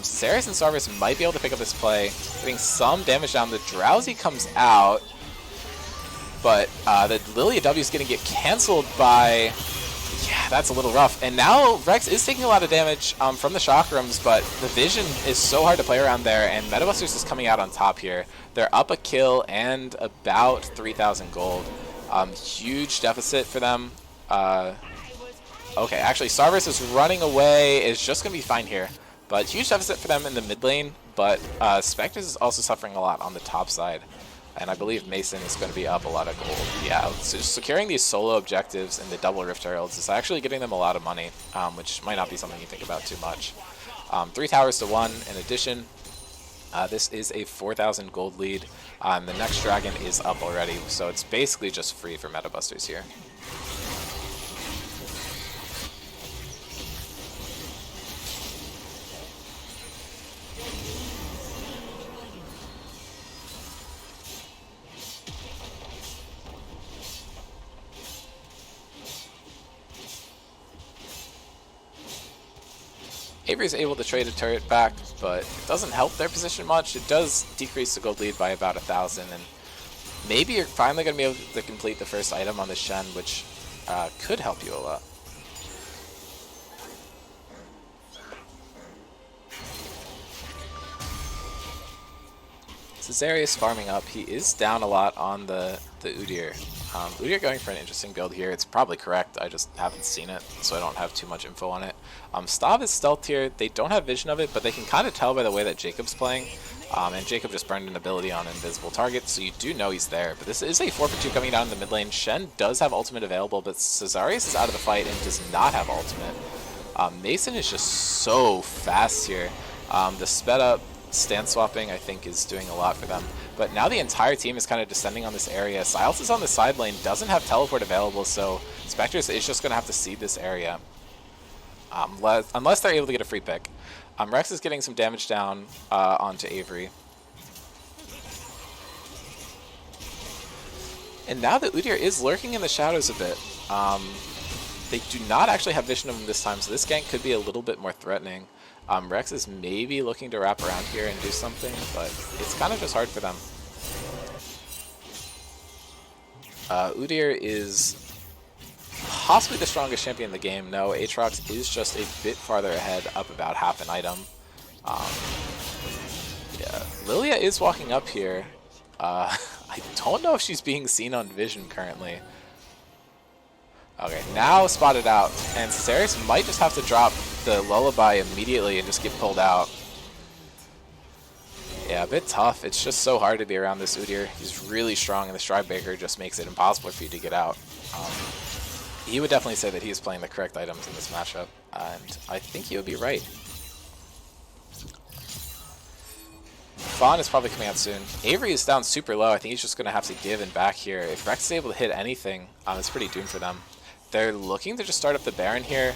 Cesarius and Sarvis might be able to pick up this play, getting some damage down. The Drowsy comes out, but the Lilia W is going to get cancelled by... Yeah, that's a little rough. And now Rex is taking a lot of damage from the chakrams, but the vision is so hard to play around there, and Metabusters is coming out on top here. They're up a kill and about 3,000 gold. Huge deficit for them. Okay, actually, Starburst is running away. Is just going to be fine here. But huge deficit for them in the mid lane, but Spectres is also suffering a lot on the top side. And I believe Mason is going to be up a lot of gold. Yeah, so just securing these solo objectives and the double Rift Heralds is actually getting them a lot of money, which might not be something you think about too much. 3 towers to 1 in addition. This is a 4,000 gold lead. The next dragon is up already, so it's basically just free for Metabusters here. Avery is able to trade a turret back, but it doesn't help their position much. It does decrease the gold lead by about 1,000, and maybe you're finally going to be able to complete the first item on the Shen, which could help you a lot. Caesarius farming up. He is down a lot on the Udyr. Udyr going for an interesting build here. It's probably correct. I just haven't seen it, so I don't have too much info on it. Stav is stealth here. They don't have vision of it, but they can kind of tell by the way that Jacob's playing. And Jacob just burned an ability on invisible target, so you do know he's there. But this is a 4-for-2 coming down in the mid lane. Shen does have ultimate available, but Caesarius is out of the fight and does not have ultimate. Mason is just so fast here. The sped up stance swapping, I think, is doing a lot for them. But now the entire team is kind of descending on this area. Silas is on the side lane, doesn't have teleport available, so Spectres is just going to have to seed this area. Unless they're able to get a free pick. Rex is getting some damage down onto Avery. And now that Udyr is lurking in the shadows a bit. They do not actually have vision of him this time, so this gank could be a little bit more threatening. Rex is maybe looking to wrap around here and do something, but it's kind of just hard for them. Udyr is possibly the strongest champion in the game. No, Aatrox is just a bit farther ahead, up about half an item. Yeah, Lilia is walking up here. I don't know if she's being seen on vision currently. Okay, now spotted out, and Caesarius might just have to drop the lullaby immediately and just get pulled out. Yeah, a bit tough. It's just so hard to be around this Udyr. He's really strong, and the Stridebreaker just makes it impossible for you to get out. He would definitely say that he's playing the correct items in this matchup, and I think he would be right. Fawn is probably coming out soon. Avery is down super low. I think he's just going to have to give and back here. If Rex is able to hit anything, it's pretty doomed for them. They're looking to just start up the Baron here.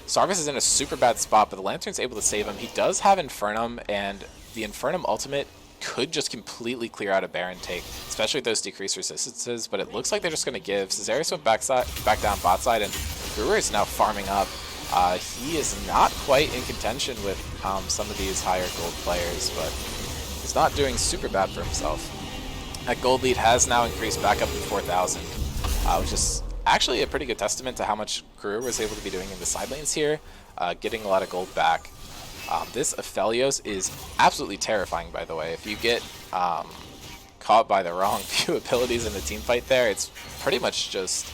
Sarvis is in a super bad spot, but the Lantern's able to save him. He does have Infernum, and the Infernum ultimate could just completely clear out a Baron take, especially with those decreased resistances, but it looks like they're just going to give. Caesarius went back down bot side, and Brewer is now farming up. He is not quite in contention with some of these higher gold players, but he's not doing super bad for himself. That gold lead has now increased back up to 4,000. Which is actually a pretty good testament to how much Brewer was able to be doing in the side lanes here, getting a lot of gold back. This Aphelios is absolutely terrifying, by the way. If you get caught by the wrong few abilities in the team fight there, it's pretty much just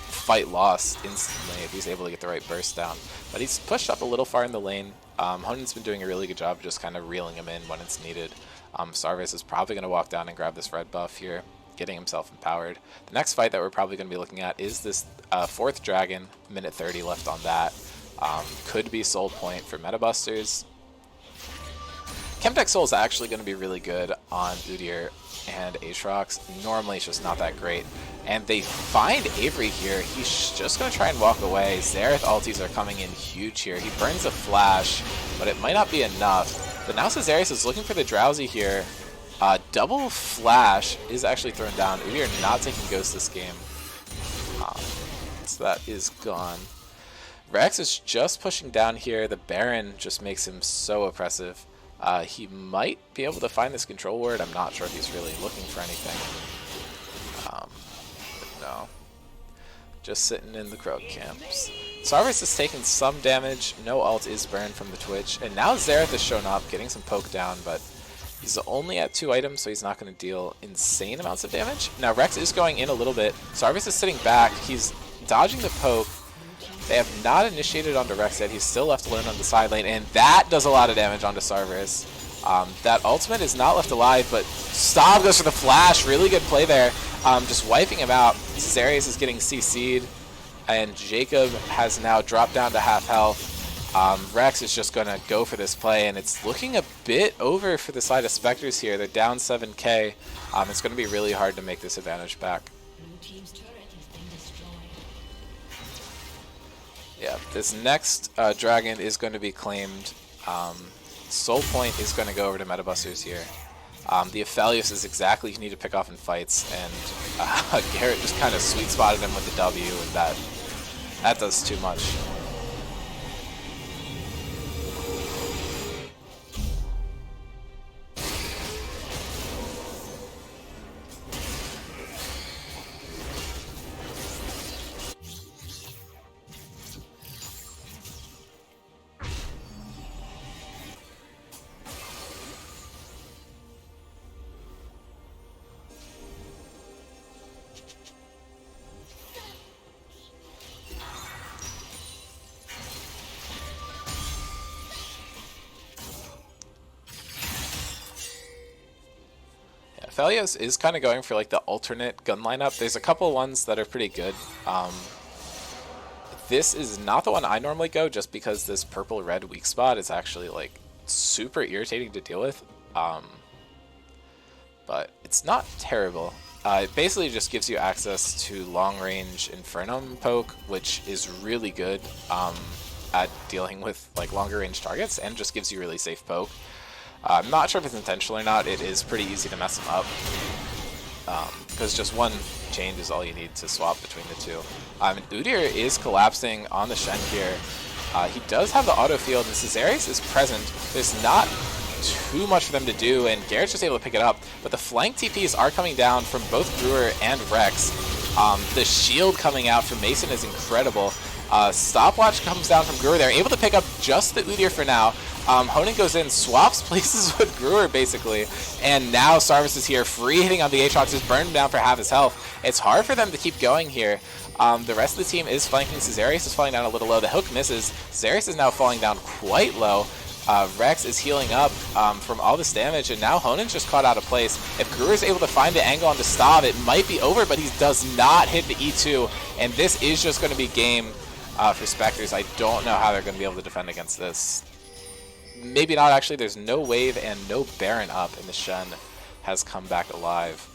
fight lost instantly if he's able to get the right burst down. But he's pushed up a little far in the lane. Honen's been doing a really good job just kind of reeling him in when it's needed. Sarvis is probably going to walk down and grab this red buff here, getting himself empowered. The next fight that we're probably going to be looking at is this 4th dragon, minute 30 left on that. Could be soul point for Metabusters. Chemtech Soul is actually going to be really good on Udyr and Aatrox. Normally it's just not that great. And they find Avery here. He's just going to try and walk away. Xerath ultis are coming in huge here. He burns a flash, but it might not be enough. But now Caesarius is looking for the Drowsy here. Double flash is actually thrown down. Udyr not taking Ghost this game. So that is gone. Rex is just pushing down here. The Baron just makes him so oppressive. He might be able to find this control word. I'm not sure if he's really looking for anything. No. just sitting in the Krog camps. Sarvis is taking some damage. No ult is burned from the Twitch. And now Xerath has shown up, getting some poke down, but he's only at 2 items, so he's not going to deal insane amounts of damage. Now Rex is going in a little bit. Sarvis is sitting back. He's dodging the poke. They have not initiated onto Rex yet. He's still left alone on the side lane, and that does a lot of damage onto Sarvis. That ultimate is not left alive, but Stav goes for the flash. Really good play there. Just wiping him out. Zarius is getting CC'd, and Jacob has now dropped down to half health. Rex is just going to go for this play, and it's looking a bit over for the side of Spectres here. They're down 7k. It's going to be really hard to make this advantage back. Yeah, this next dragon is going to be claimed. Soul Point is going to go over to Metabusters here. The Aphelios is exactly who you need to pick off in fights, and Garrett just kind of sweet spotted him with the W, and that does too much. Aphelios is kind of going for like the alternate gun lineup. There's a couple ones that are pretty good. This is not the one I normally go, just because this purple-red weak spot is actually like super irritating to deal with. But it's not terrible. It basically just gives you access to long-range Infernum poke, which is really good at dealing with like longer-range targets, and just gives you really safe poke. I'm not sure if it's intentional or not. It is pretty easy to mess them up, because just one change is all you need to swap between the two. And Udyr is collapsing on the Shen here. He does have the auto field, and Caesarius is present. There's not too much for them to do, and Garrett's just able to pick it up. But the flank TPs are coming down from both Brewer and Rex. The shield coming out from Mason is incredible. Stopwatch comes down from Brewer. They're able to pick up just the Udyr for now. Honan goes in, swaps places with Brewer, basically, and now Sarvis is here, free hitting on the Aatrox, is burned down for half his health. It's hard for them to keep going here. The rest of the team is flanking. Caesarius is falling down a little low. The hook misses. Caesarius is now falling down quite low. Rex is healing up from all this damage, and now Honan's just caught out of place. If Brewer's able to find the angle onto Stav, it might be over, but he does not hit the E2, and this is just going to be game for Spectres. I don't know how they're going to be able to defend against this. Maybe not, actually. There's no wave and no Baron up, and the Shen has come back alive.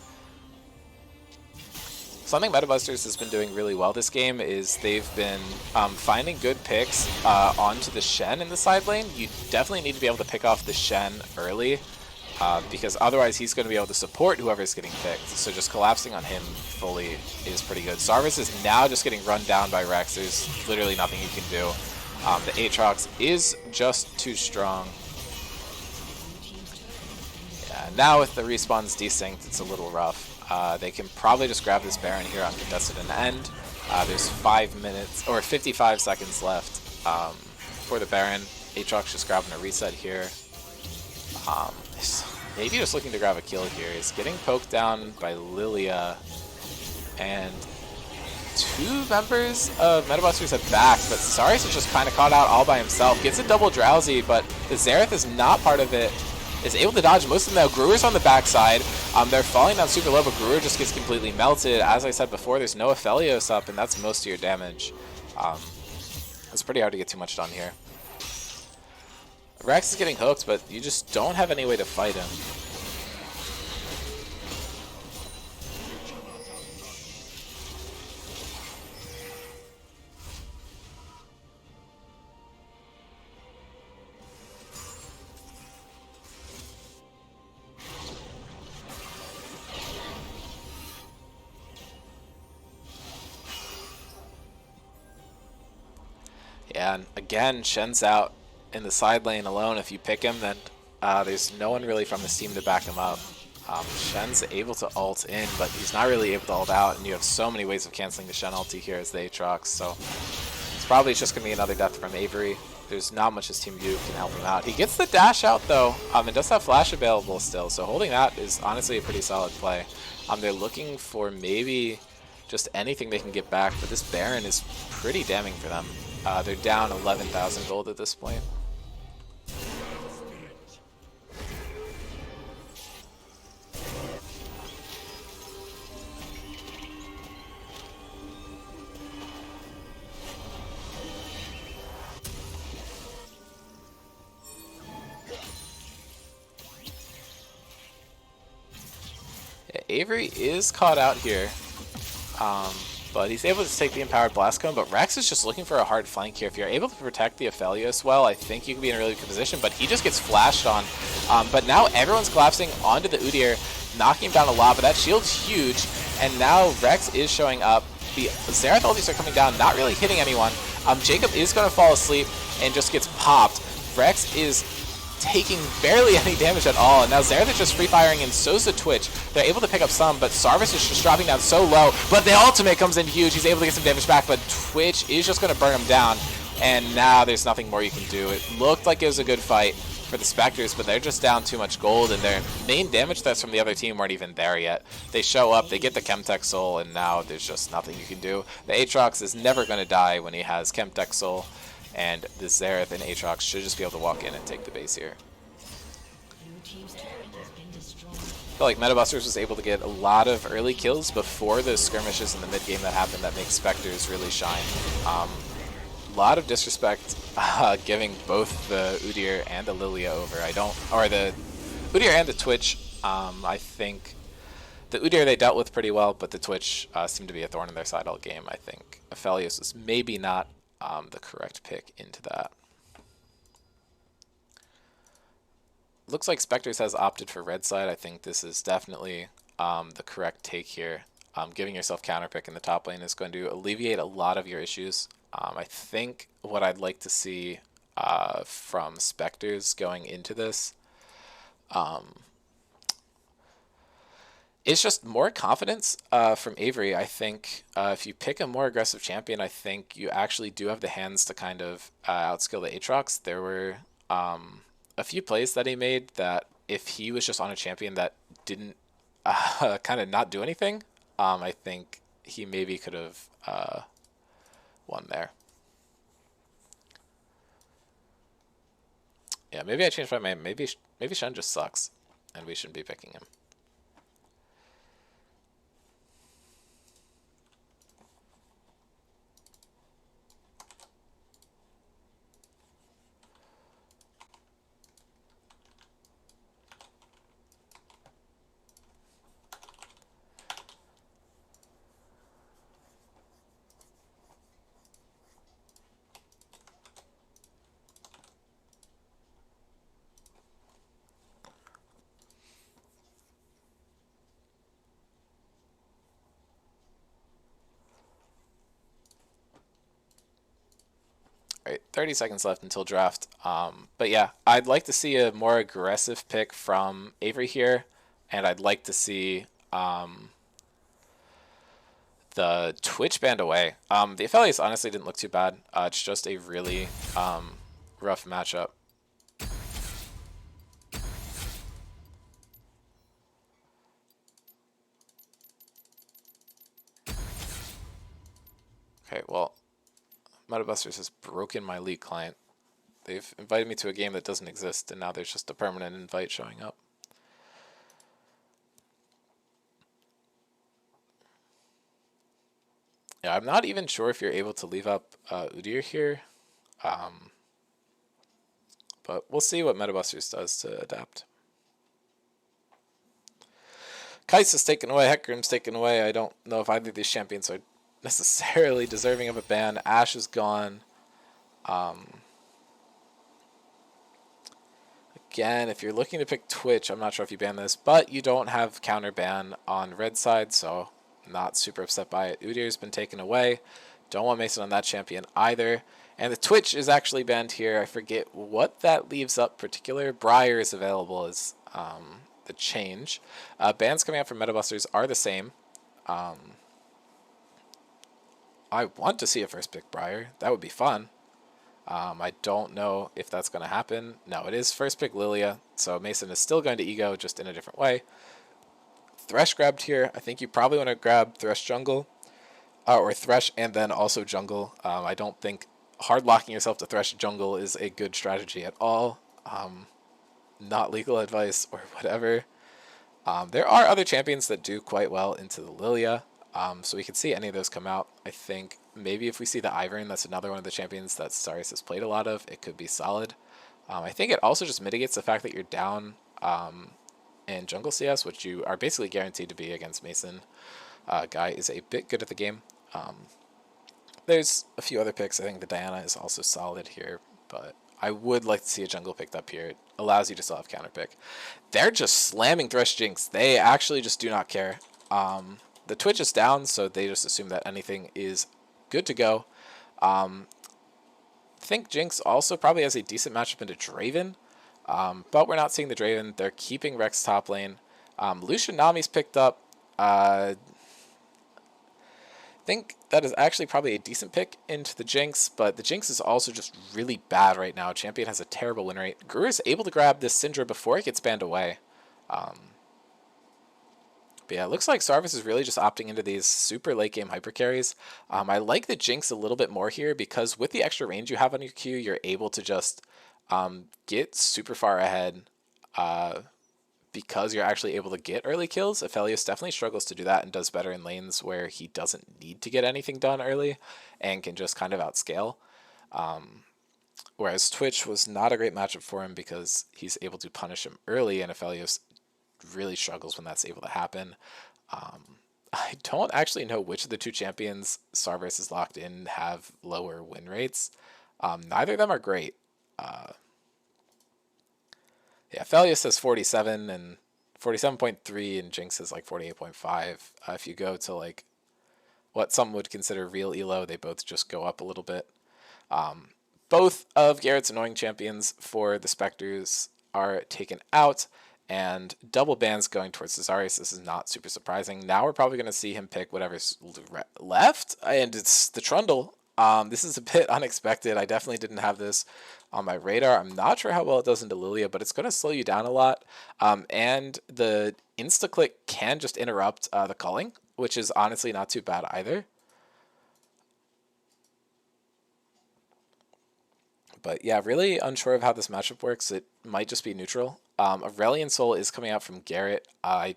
Something Metabusters has been doing really well this game is they've been finding good picks onto the Shen in the side lane. You definitely need to be able to pick off the Shen early, because otherwise he's going to be able to support whoever's getting picked. So just collapsing on him fully is pretty good. Sarvis is now just getting run down by Rex. There's literally nothing he can do. The Aatrox is just too strong. Yeah, now with the respawns desynced, it's a little rough. They can probably just grab this Baron here on contested and end. There's 5 minutes, or 55 seconds left for the Baron. Aatrox just grabbing a reset here. Maybe just looking to grab a kill here. He's getting poked down by Lilia, and 2 members of Metabusters have backed, but Caesarius is just kind of caught out all by himself. Gets a double drowsy, but the Xerath is not part of it. Is able to dodge most of them now. Brewer's on the backside. They're falling down super low, but Brewer just gets completely melted. As I said before, there's no Aphelios up, and that's most of your damage. It's pretty hard to get too much done here. Rex is getting hooked, but you just don't have any way to fight him. Yeah, and again, Shen's out in the side lane alone. If you pick him, then there's no one really from this team to back him up. Shen's able to ult in, but he's not really able to ult out, and you have so many ways of canceling the Shen ulti here as the Aatrox, so it's probably just going to be another death from Avery. There's not much his team do can help him out. He gets the dash out, though, and does have flash available still, so holding that is honestly a pretty solid play. They're looking for maybe just anything they can get back, but this Baron is pretty damning for them. They're down 11,000 gold at this point. Avery is caught out here, but he's able to take the Empowered Blast Cone, but Rex is just looking for a hard flank here. If you're able to protect the Aphelios well, I think you can be in a really good position, but he just gets flashed on. But now everyone's collapsing onto the Udyr, knocking him down a lot, but that shield's huge, and now Rex is showing up. The Xerath ultis are coming down, not really hitting anyone. Jacob is going to fall asleep and just gets popped. Rex is taking barely any damage at all, and now Xerath is just free firing, and so's the Twitch. They're able to pick up some, but Sarvis is just dropping down so low, but the ultimate comes in huge. He's able to get some damage back, but Twitch is just going to burn him down, and now there's nothing more you can do. It looked like it was a good fight for the Spectres, but they're just down too much gold, and their main damage threats from the other team weren't even there yet. They show up, they get the Chemtech Soul, and now there's just nothing you can do. The Aatrox is never going to die when he has Chemtech Soul, and the Xerath and Aatrox should just be able to walk in and take the base here. I feel like MetaBusters was able to get a lot of early kills before the skirmishes in the mid game that happened that make Spectres really shine. A lot of disrespect giving both the Udyr and the Lilia over. The Udyr and the Twitch, I think the Udyr they dealt with pretty well, but the Twitch seemed to be a thorn in their side all game. I think Aphelios is maybe not the correct pick into that. Looks like Spectres has opted for red side. I think this is definitely the correct take here. Giving yourself counterpick in the top lane is going to alleviate a lot of your issues. I think what I'd like to see from Spectres going into this is just more confidence from Avery. I think if you pick a more aggressive champion, I think you actually do have the hands to kind of outskill the Aatrox. There were a few plays that he made that if he was just on a champion that didn't kind of not do anything, I think he maybe could have won there. Yeah, maybe I changed my mind. Maybe Shen just sucks, and we shouldn't be picking him. Right, 30 seconds left until draft. But yeah, I'd like to see a more aggressive pick from Avery here, and I'd like to see the Twitch band away. The Aphelios honestly didn't look too bad. It's just a really rough matchup. Okay, well, MetaBusters has broken my League client. They've invited me to a game that doesn't exist, and now there's just a permanent invite showing up. Yeah, I'm not even sure if you're able to leave up Udyr here. But we'll see what MetaBusters does to adapt. Kais is taken away, Hecarim's taken away. I don't know if either of these champions are necessarily deserving of a ban. Ashe is gone. Again, if you're looking to pick Twitch, I'm not sure if you ban this, but you don't have counter ban on red side, so not super upset by it. Udyr's been taken away. Don't want Mason on that champion either. And the Twitch is actually banned here. I forget what that leaves up particular. Briar is available as the change. Bans coming out from Meta Busters are the same. I want to see a first pick Briar. That would be fun. I don't know if that's going to happen. No, it is first pick Lilia, so Mason is still going to Ego, just in a different way. Thresh grabbed here. I think you probably want to grab Thresh jungle, or Thresh and then also jungle. I don't think hard locking yourself to Thresh jungle is a good strategy at all. Not legal advice or whatever. There are other champions that do quite well into the Lilia, so we could see any of those come out. I think maybe if we see the Ivern, that's another one of the champions that Saris has played a lot of, it could be solid. I think it also just mitigates the fact that you're down in jungle CS, which you are basically guaranteed to be against Mason. Guy is a bit good at the game. There's a few other picks. I think the Diana is also solid here, but I would like to see a jungle picked up here. It allows you to still have counter pick. They're just slamming Thresh Jinx. They actually just do not care. The Twitch is down, so they just assume that anything is good to go. I think Jinx also probably has a decent matchup into Draven, but we're not seeing the Draven. They're keeping Rex top lane. Lucian Nami's picked up. I think that is actually probably a decent pick into the Jinx, but the Jinx is also just really bad right now. Champion has a terrible win rate. Guru is able to grab this Syndra before it gets banned away. But yeah, it looks like Sarvis is really just opting into these super late game hyper carries. I like the Jinx a little bit more here because with the extra range you have on your Q, you're able to just get super far ahead because you're actually able to get early kills. Aphelios definitely struggles to do that and does better in lanes where he doesn't need to get anything done early and can just kind of outscale. Whereas Twitch was not a great matchup for him because he's able to punish him early, and Aphelios really struggles when that's able to happen. I don't actually know which of the two champions Sarvis is locked in have lower win rates. Neither of them are great. Yeah, Aphelios has 47 and 47.3, and Jinx is like 48.5. If you go to like what some would consider real elo, they both just go up a little bit. Both of Garrett's annoying champions for the Spectres are taken out, and double bans going towards Cesaris. This is not super surprising. Now we're probably going to see him pick whatever's left, and it's the Trundle. This is a bit unexpected. I definitely didn't have this on my radar. I'm not sure how well it does into Lilia, but it's going to slow you down a lot. And the insta-click can just interrupt the culling, which is honestly not too bad either. But yeah, really unsure of how this matchup works. It might just be neutral. Aurelion Soul is coming out from Garrett. I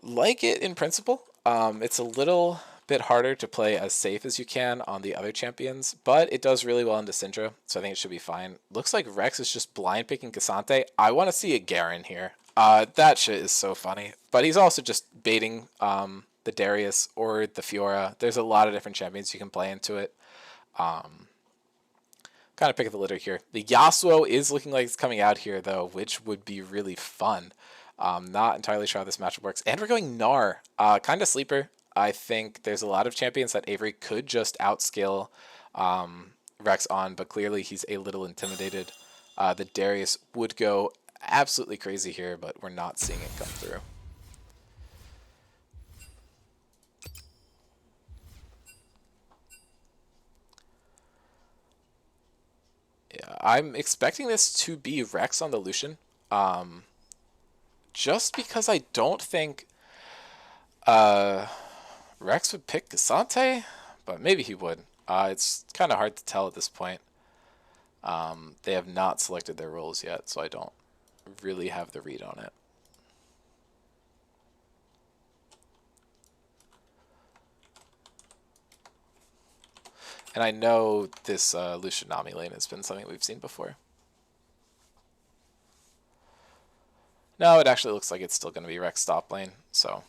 like it in principle. It's a little bit harder to play as safe as you can on the other champions, but it does really well into Syndra, so I think it should be fine. Looks like Rex is just blind picking Cassante. I want to see a Garen here. That shit is so funny. But he's also just baiting the Darius or the Fiora. There's a lot of different champions you can play into it. Kind of pick of the litter here. The Yasuo is looking like it's coming out here, though, which would be really fun. Not entirely sure how this matchup works. And we're going Gnar. Kind of sleeper. I think there's a lot of champions that Avery could just outscale Rex on, but clearly he's a little intimidated. The Darius would go absolutely crazy here, but we're not seeing it come through. Yeah, I'm expecting this to be Rex on the Lucian. Just because I don't think Rex would pick Cassante, but maybe he would. It's kind of hard to tell at this point. They have not selected their roles yet, so I don't really have the read on it. And I know this Lucian Nami lane has been something we've seen before. No, it actually looks like it's still going to be Rex top lane, so...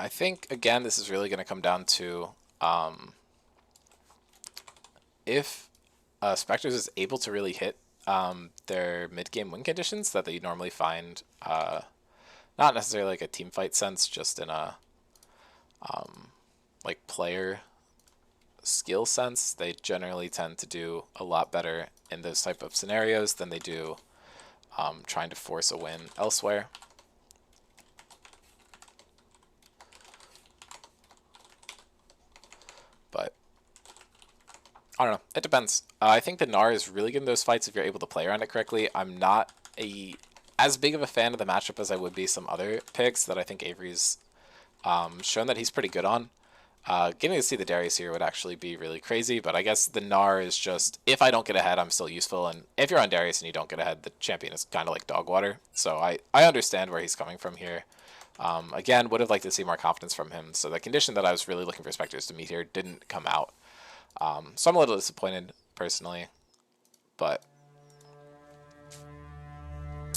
I think, again, this is really going to come down to if Spectres is able to really hit their mid-game win conditions that they normally find, not necessarily like a team fight sense, just in a like player skill sense, they generally tend to do a lot better in those type of scenarios than they do trying to force a win elsewhere. But I don't know. It depends. I think the Gnar is really good in those fights if you're able to play around it correctly. I'm not as big of a fan of the matchup as I would be some other picks that I think Avery's shown that he's pretty good on. Getting to see the Darius here would actually be really crazy, but I guess the Gnar is just, if I don't get ahead, I'm still useful, and if you're on Darius and you don't get ahead, the champion is kind of like dog water. So I understand where he's coming from here. Again, would have liked to see more confidence from him, so the condition that I was really looking for Spectres to meet here didn't come out. So I'm a little disappointed, personally, but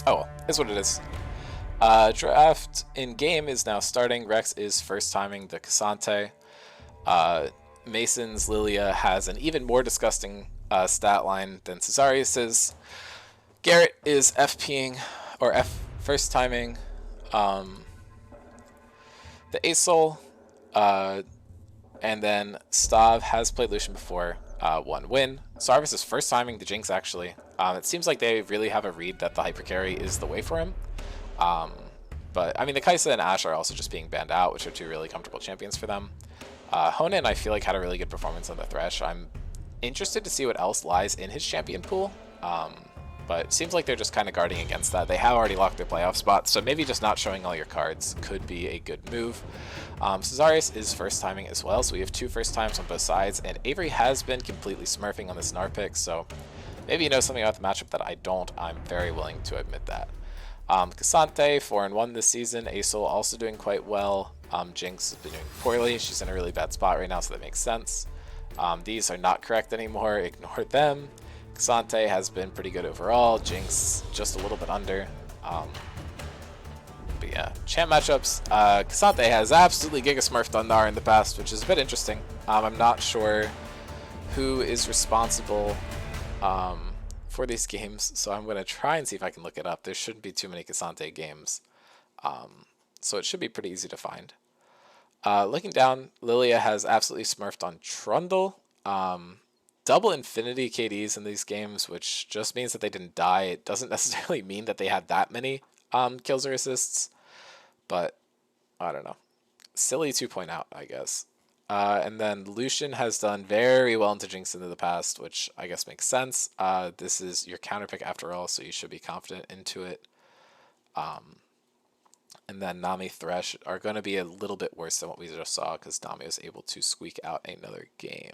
oh well, is what it is. Draft in-game is now starting. Rex is first timing the Cassante. Mason's Lilia has an even more disgusting stat line than Cesarius's. Garrett is FPing, or first timing the Asol, and then Stav has played Lucian before, one win. Sarvis is first timing the Jinx, actually. It seems like they really have a read that the hypercarry is the way for him. But, I mean, the Kai'Sa and Ashe are also just being banned out, which are two really comfortable champions for them. Honan, I feel like, had a really good performance on the Thresh. I'm interested to see what else lies in his champion pool. But it seems like they're just kind of guarding against that. They have already locked their playoff spot, so maybe just not showing all your cards could be a good move. Cesarius is first timing as well, so we have two first times on both sides, and Avery has been completely smurfing on this Gnar pick, so maybe you know something about the matchup that I don't. I'm very willing to admit that. Cassante, 4-1 this season. Asol also doing quite well. Jinx has been doing poorly. She's in a really bad spot right now, so that makes sense. These are not correct anymore. Ignore them. Cassante has been pretty good overall. Jinx just a little bit under. But yeah, champ matchups. Cassante has absolutely Giga Smurfed on Gnar in the past, which is a bit interesting. I'm not sure who is responsible for these games, so I'm going to try and see if I can look it up. There shouldn't be too many Cassante games, so it should be pretty easy to find. Looking down, Lilia has absolutely smurfed on Trundle. Double infinity KDs in these games, which just means that they didn't die. It doesn't necessarily mean that they had that many kills or assists, but I don't know. Silly 2 out, I guess. And then Lucian has done very well into Jinx in the past, which I guess makes sense. This is your counter pick after all, so you should be confident into it. And then Nami Thresh are going to be a little bit worse than what we just saw, because Nami was able to squeak out another game.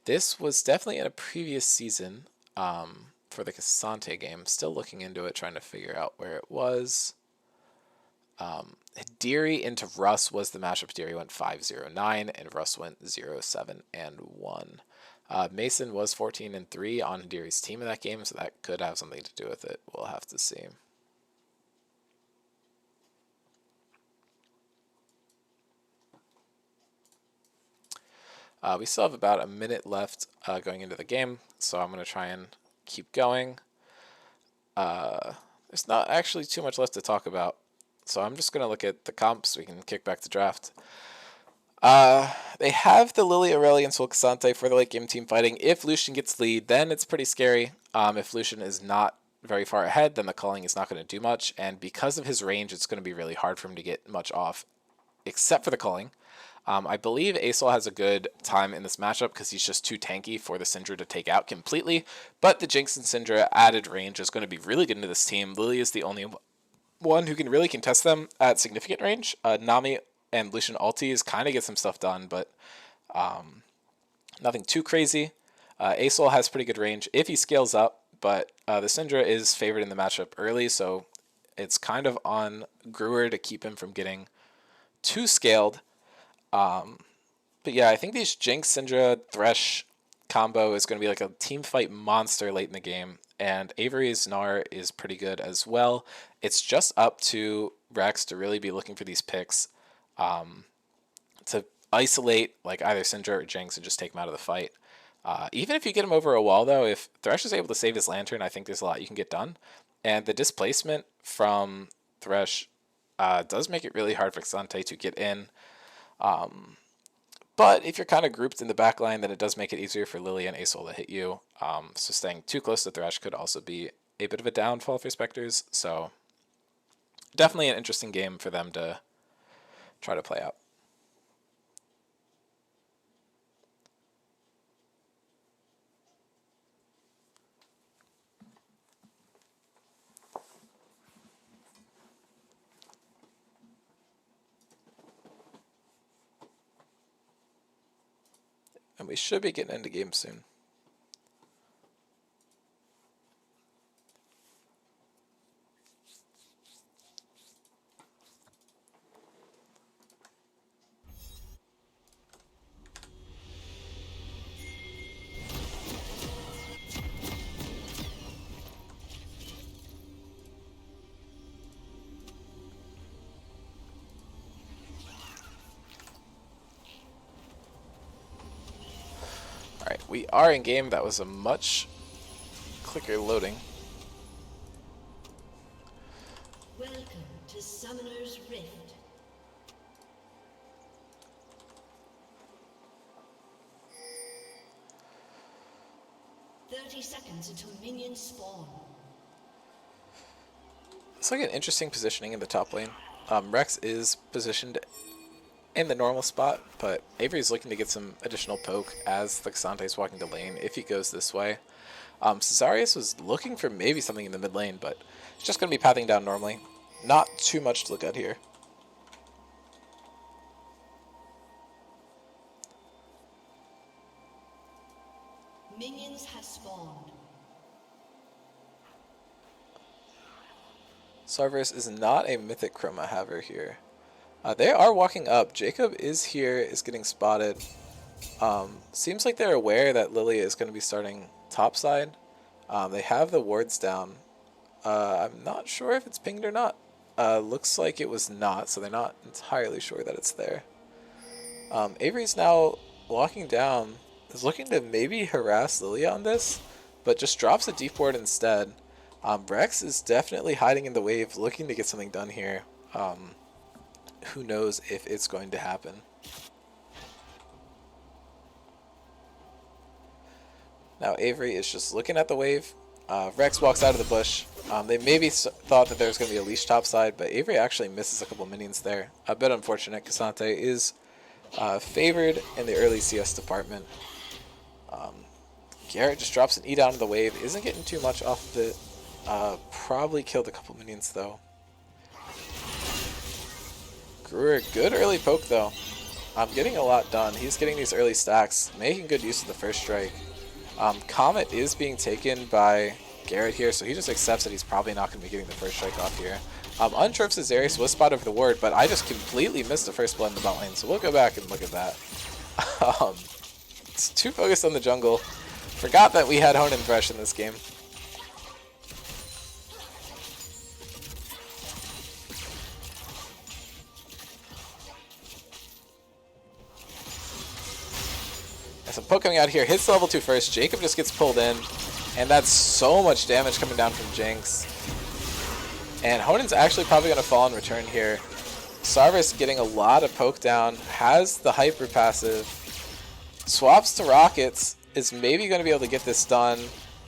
This was definitely in a previous season for the Cassante game. Still looking into it, trying to figure out where it was. Hadiri into Russ was the matchup. Hadiri went 5-0-9, and Russ went 0-7-1. Mason was 14-3 on Hadiri's team in that game, so that could have something to do with it. We'll have to see. We still have about a minute left going into the game, so I'm going to try and keep going. There's not actually too much left to talk about, so I'm just going to look at the comps. We can kick back to draft. They have the Lily, Aurelia, and Soul Cassante for the late game team fighting. If Lucian gets lead, then it's pretty scary. If Lucian is not very far ahead, then the culling is not going to do much, and because of his range, it's going to be really hard for him to get much off, except for the culling. I believe Asol has a good time in this matchup because he's just too tanky for the Syndra to take out completely, but the Jinx and Syndra added range is going to be really good into this team. Lily is the only one who can really contest them at significant range. Nami and Lucian ultis kind of get some stuff done, but nothing too crazy. Asol has pretty good range if he scales up, but the Syndra is favored in the matchup early, so it's kind of on Gruer to keep him from getting too scaled. But yeah, I think these Jinx, Syndra, Thresh combo is going to be like a team fight monster late in the game, and Avery's Gnar is pretty good as well. it's just up to Rex to really be looking for these picks to isolate like either Syndra or Jinx and just take him out of the fight. Even if you get him over a wall, though, if Thresh is able to save his Lantern, I think there's a lot you can get done. And the displacement from Thresh does make it really hard for Xante to get in. But if you're kind of grouped in the back line, then it does make it easier for Lily and Asol to hit you. So staying too close to Thresh could also be a bit of a downfall for Spectres. So definitely an interesting game for them to try to play out. And we should be getting into game soon. Alright, we are in game. That was a much quicker loading. Welcome to Summoner's Rift. Seconds until minions spawn. It's like an interesting positioning in the top lane. Rex is positioned in the normal spot, but Avery's looking to get some additional poke as the Xante is walking to lane if he goes this way. Cesarius was looking for maybe something in the mid lane, but it's just going to be pathing down normally. Not too much to look at here. Minions have spawned. Cerberus is not a mythic chroma haver here. They are walking up. Jacob is here, is getting spotted. Seems like they're aware that Lily is going to be starting topside. They have the wards down. I'm not sure if it's pinged or not. Looks like it was not, so they're not entirely sure that it's there. Avery's now walking down, is looking to maybe harass Lily on this, but just drops a deep ward instead. Rex is definitely hiding in the wave, looking to get something done here. Who knows if it's going to happen. Now Avery is just looking at the wave. Rex walks out of the bush. They maybe thought that there was going to be a leash topside, but Avery actually misses a couple minions there. A bit unfortunate. Xante is favored in the early CS department. Garrett just drops an E down to the wave. Isn't getting too much off of it. Probably killed a couple minions though. Gruer, good early poke though. Getting a lot done. He's getting these early stacks, making good use of the first strike. Comet is being taken by Garrett here, so he just accepts that he's probably not going to be getting the first strike off here. Unsure if Cesarius was spot over the ward, but I just completely missed the first blood in the bot lane, so we'll go back and look at that. It's too focused on the jungle. Forgot that we had Hone and Thresh in this game. Some poke coming out here, hits level 2 first. Jacob just gets pulled in, and that's so much damage coming down from Jinx. And Honen's actually probably going to fall in return here. Sarvis getting a lot of poke down, has the hyper passive, swaps to rockets, is maybe going to be able to get this done,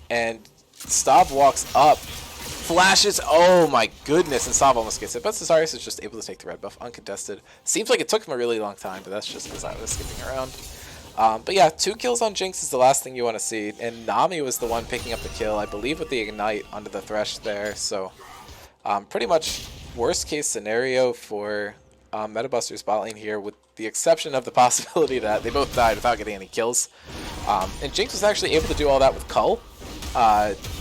and Stav walks up, flashes, oh my goodness, and Stav almost gets it, but Cesarius is just able to take the red buff uncontested. Seems like it took him a really long time, but that's just because I was skipping around. But yeah, 2 kills on Jinx is the last thing you want to see, and Nami was the one picking up the kill, I believe with the Ignite onto the Thresh there, so pretty much worst case scenario for Metabuster's bot lane here, with the exception of the possibility that they both died without getting any kills. And Jinx was actually able to do all that with Cull.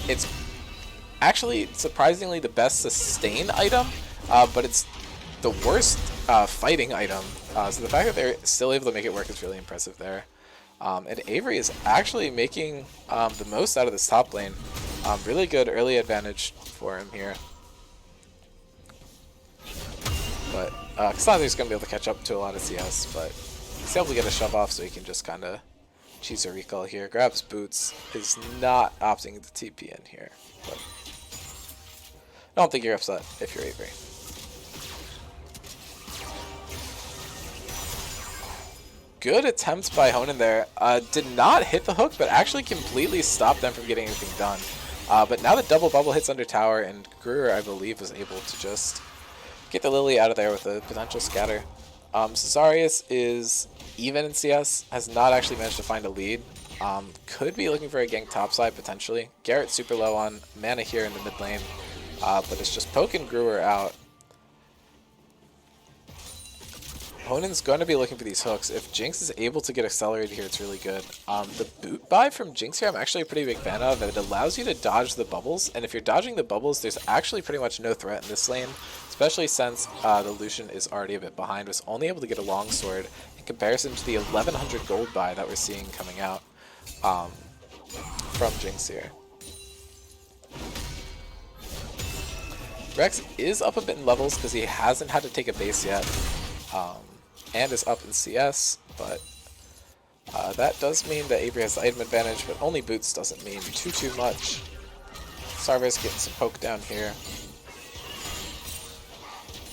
It's actually surprisingly the best sustain item, but it's the worst fighting item. So the fact that they're still able to make it work is really impressive there. And Avery is actually making the most out of this top lane. Really good early advantage for him here. But Cassandre's going to be able to catch up to a lot of CS, but he's able to get a shove off so he can just kind of cheese a recall here. Grabs boots, is not opting the TP in here. But I don't think you're upset if you're Avery. Good attempt by Honan there. Did not hit the hook, but actually completely stopped them from getting anything done. But now the double bubble hits under tower, and Gruer, I believe, was able to just get the Lily out of there with a potential scatter. Cesarius is even in CS, has not actually managed to find a lead. Could be looking for a gank topside, potentially. Garrett super low on mana here in the mid lane, but it's just poking Gruer out. Honan's going to be looking for these hooks. If Jinx is able to get accelerated here, it's really good. The boot buy from Jinx here, I'm actually a pretty big fan of. It allows you to dodge the bubbles, and if you're dodging the bubbles, there's actually pretty much no threat in this lane, especially since the Lucian is already a bit behind, was only able to get a longsword in comparison to the 1100 gold buy that we're seeing coming out from Jinx here. Rex is up a bit in levels because he hasn't had to take a base yet. And is up in CS, but that does mean that Avery has the item advantage, but only boots doesn't mean too much. Sarvis getting some poke down here.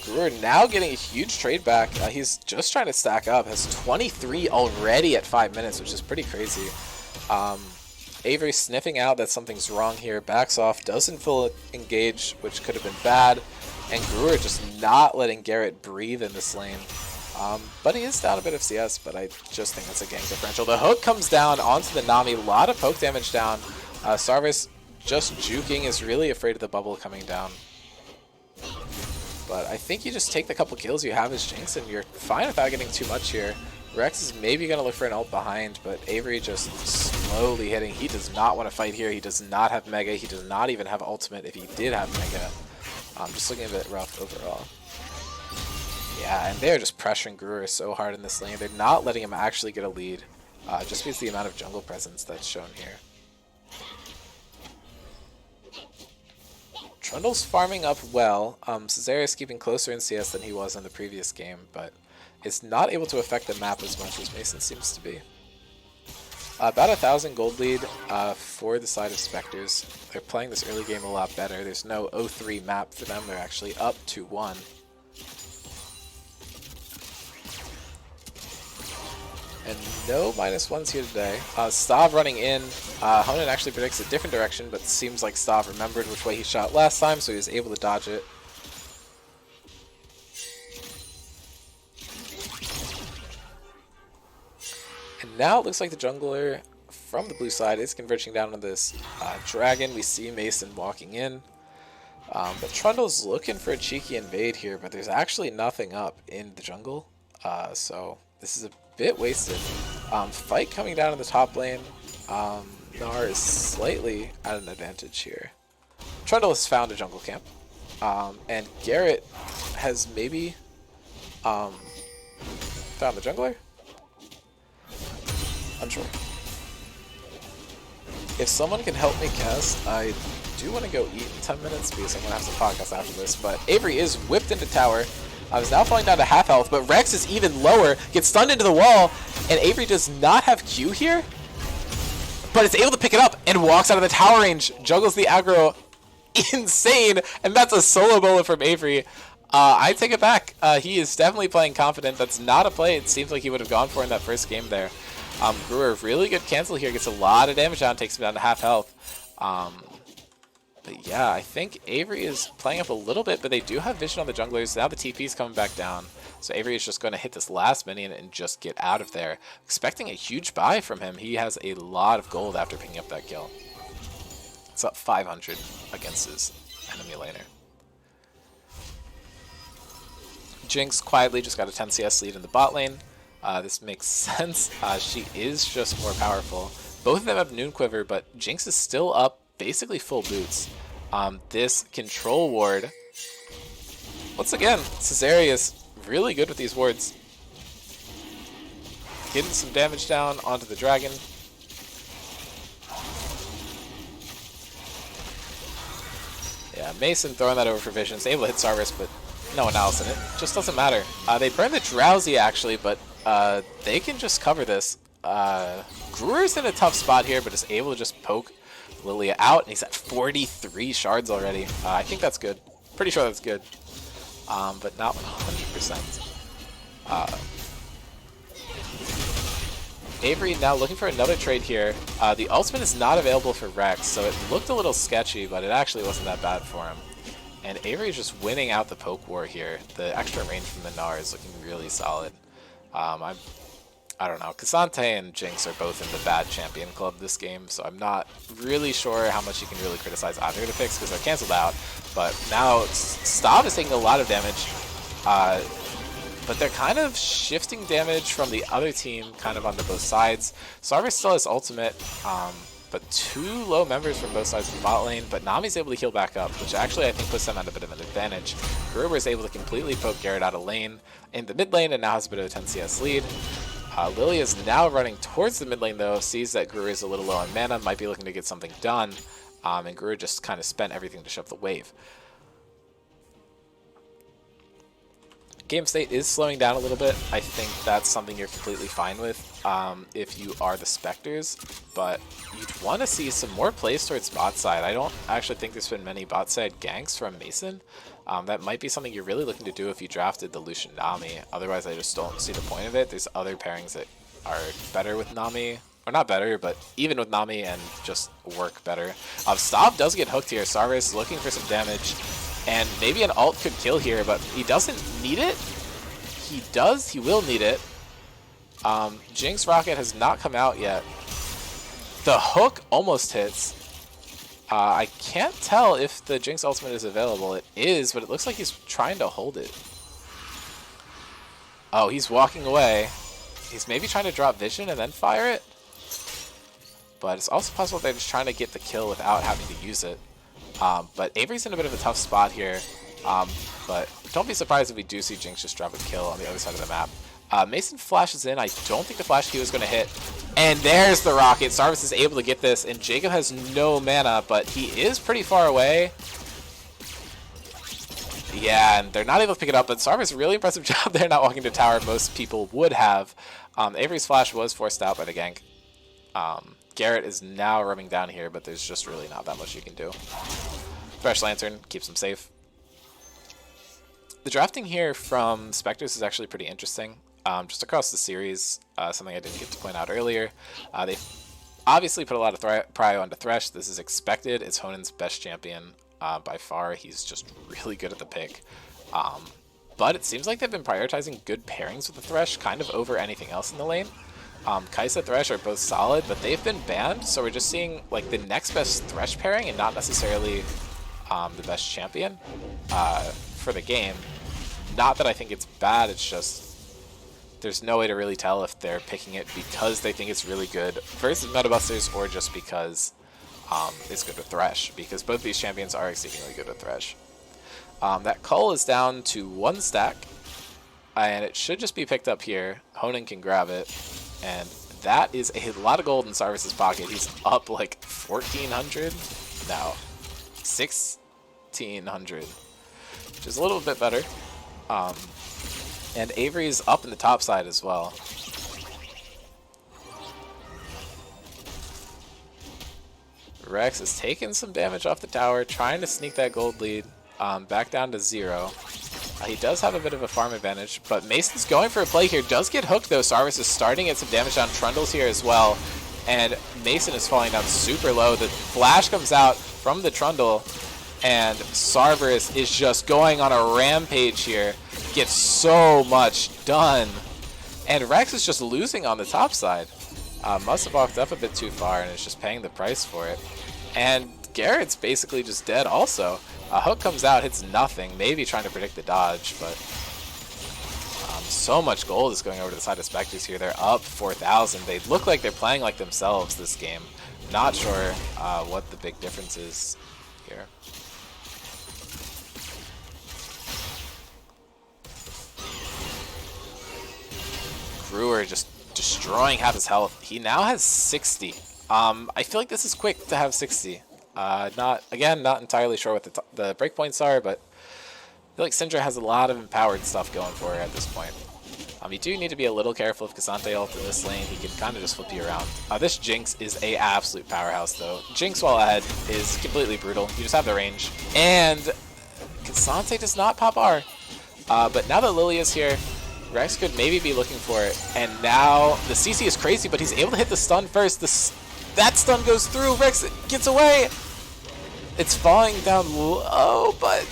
Gruer now getting a huge trade back. He's just trying to stack up. Has 23 already at 5 minutes, which is pretty crazy. Avery sniffing out that something's wrong here. Backs off, doesn't full engage, which could have been bad. And Gruer just not letting Garrett breathe in this lane. But he is down a bit of CS, but I just think that's a gank differential. The hook comes down onto the Nami, a lot of poke damage down. Sarvis just juking, is really afraid of the bubble coming down. But I think you just take the couple kills you have as Jinx and you're fine without getting too much here. Rex is maybe going to look for an ult behind, but Avery just slowly hitting. He does not want to fight here. He does not have Mega. He does not even have ultimate if he did have Mega. Just looking a bit rough overall. Yeah, and they're just pressuring Gruer so hard in this lane. They're not letting him actually get a lead, just because of the amount of jungle presence that's shown here. Trundle's farming up well. Cesarius keeping closer in CS than he was in the previous game, but is not able to affect the map as much as Mason seems to be. About 1,000 gold lead for the side of Spectres. They're playing this early game a lot better. There's no 0-3 map for them. They're actually up 2-1. And no -1s here today. Stav running in. Honan actually predicts a different direction, but seems like Stav remembered which way he shot last time, so he was able to dodge it. And now it looks like the jungler from the blue side is converging down on this dragon. We see Mason walking in. But Trundle's looking for a cheeky invade here, but there's actually nothing up in the jungle. So this is a bit wasted. Fight coming down in the top lane. Nar is slightly at an advantage here. Trundle has found a jungle camp. And Garrett has maybe found the jungler? Unsure. If someone can help me cast, I do want to go eat in 10 minutes because I'm going to have some podcasts after this. But Avery is whipped into tower. Is now falling down to half health, but Rex is even lower, gets stunned into the wall, and Avery does not have Q here, but is able to pick it up and walks out of the tower range, juggles the aggro. Insane, and that's a solo bullet from Avery. I take it back. He is definitely playing confident. That's not a play it seems like he would have gone for in that first game there. Gruer, really good cancel here, gets a lot of damage down, takes him down to half health. But yeah, I think Avery is playing up a little bit, but they do have vision on the junglers. Now the TP is coming back down. So Avery is just going to hit this last minion and just get out of there. Expecting a huge buy from him. He has a lot of gold after picking up that kill. It's up 500 against his enemy laner. Jinx quietly just got a 10 CS lead in the bot lane. This makes sense. She is just more powerful. Both of them have Noon Quiver, but Jinx is still up basically full boots. This control ward, once again, Cesarius really good with these wards. Getting some damage down onto the dragon. Yeah, Mason throwing that over for vision. He's able to hit Sarvis, but no analysis in it. Just doesn't matter. They burn the Drowsy, actually, but they can just cover this. Brewer's in a tough spot here, but is able to just poke Lilia out, and he's at 43 shards already. I think that's good. Pretty sure that's good, but not 100%. Avery now looking for another trade here. The ultimate is not available for Rex, so it looked a little sketchy, but it actually wasn't that bad for him. And Avery is just winning out the poke war here. The extra range from the Gnar is looking really solid. I don't know. Cassante and Jinx are both in the bad champion club this game, so I'm not really sure how much you can really criticize either of the picks because they're canceled out. But now Stav is taking a lot of damage, but they're kind of shifting damage from the other team kind of onto both sides. Sarver still has ultimate, but two low members from both sides of the bot lane, but Nami's able to heal back up, which actually I think puts them at a bit of an advantage. Gruber is able to completely poke Garrett out of lane in the mid lane and now has a bit of a 10 CS lead. Lilia is now running towards the mid lane though, sees that Gruber is a little low on mana, might be looking to get something done, and Gruber just kind of spent everything to shove the wave. Game state is slowing down a little bit. I think that's something you're completely fine with if you are the Spectres, but you'd want to see some more plays towards bot side. I don't actually think there's been many bot side ganks from Mason. That might be something you're really looking to do if you drafted the Lucian Nami. Otherwise, I just don't see the point of it. There's other pairings that are better with Nami. Or not better, but even with Nami and just work better. Stav does get hooked here. Sarvis looking for some damage. And maybe an ult could kill here, but he doesn't need it. He does. He will need it. Jinx Rocket has not come out yet. The hook almost hits. I can't tell if the Jinx ultimate is available. It is, but it looks like he's trying to hold it. Oh, he's walking away. He's maybe trying to drop vision and then fire it. But it's also possible they're just trying to get the kill without having to use it. But Avery's in a bit of a tough spot here. But don't be surprised if we do see Jinx just drop a kill on the other side of the map. Mason flashes in. I don't think the flash Q is going to hit. And there's the rocket. Sarvis is able to get this, and Jacob has no mana, but he is pretty far away. Yeah, and they're not able to pick it up, but Sarvis, really impressive job there not walking to tower. Most people would have. Avery's flash was forced out by the gank. Garrett is now roaming down here, but there's just really not that much you can do. Fresh Lantern keeps him safe. The drafting here from Spectres is actually pretty interesting. Just across the series, something I didn't get to point out earlier. They obviously put a lot of prio onto Thresh. This is expected. It's Honen's best champion by far. He's just really good at the pick. But it seems like they've been prioritizing good pairings with the Thresh kind of over anything else in the lane. Kai'Sa Thresh are both solid, but they've been banned, so we're just seeing like the next best Thresh pairing and not necessarily the best champion for the game. Not that I think it's bad, it's just there's no way to really tell if they're picking it because they think it's really good versus Metabusters or just because it's good with Thresh, because both these champions are exceedingly good with Thresh. That Cull is down to 1 stack, and it should just be picked up here. Honen can grab it, and that is a lot of gold in Sarvis's pocket. He's up like 1,400? No, 1,600, which is a little bit better. And Avery's up in the top side as well. Rex is taking some damage off the tower, trying to sneak that gold lead back down to 0. He does have a bit of a farm advantage, but Mason's going for a play here. Does get hooked though. Sarvis is starting to get some damage on Trundles here as well. And Mason is falling down super low. The flash comes out from the Trundle, and Sarvis is just going on a rampage here. Gets so much done. And Rex is just losing on the top side. Must have walked up a bit too far and is just paying the price for it. And Garrett's basically just dead also. A hook comes out, hits nothing, maybe trying to predict the dodge, but so much gold is going over to the side of Spectres here. They're up 4,000. They look like they're playing like themselves this game. Not sure what the big difference is here. Brewer just destroying half his health. He now has 60. I feel like this is quick to have 60. Not entirely sure what the breakpoints are, but feel like Syndra has a lot of empowered stuff going for her at this point. You do need to be a little careful of Cassante ult in this lane. He can kind of just flip you around. This Jinx is a absolute powerhouse, though. Jinx while ahead is completely brutal. You just have the range. And Cassante does not pop R. But now that Lily is here, Rex could maybe be looking for it. And now the CC is crazy, but he's able to hit the stun first. That stun goes through. Rex gets away. It's falling down low, but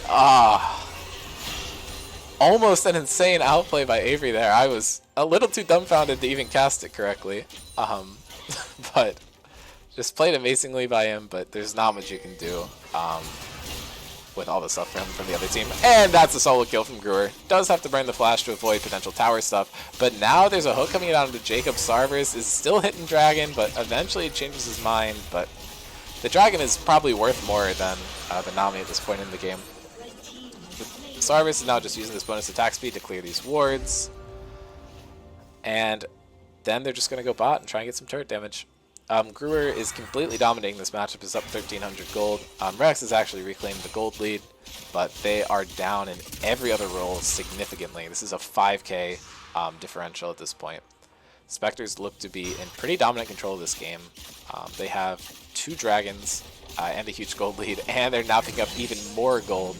almost an insane outplay by Avery there. I was a little too dumbfounded to even cast it correctly. But just played amazingly by him, but there's not much you can do with all the stuff from the other team. And that's a solo kill from Gruer. Does have to burn the flash to avoid potential tower stuff, but now there's a hook coming out into Jacob. Sarvers is still hitting Dragon, but eventually it changes his mind. But the Dragon is probably worth more than the Nami at this point in the game. Sarvis is now just using this bonus attack speed to clear these wards. And then they're just going to go bot and try and get some turret damage. Gruer is completely dominating this matchup. Is up 1,300 gold. Rex has actually reclaimed the gold lead, but they are down in every other role significantly. This is a 5k differential at this point. Spectres look to be in pretty dominant control of this game. They have 2 dragons and a huge gold lead, and they're now picking up even more gold.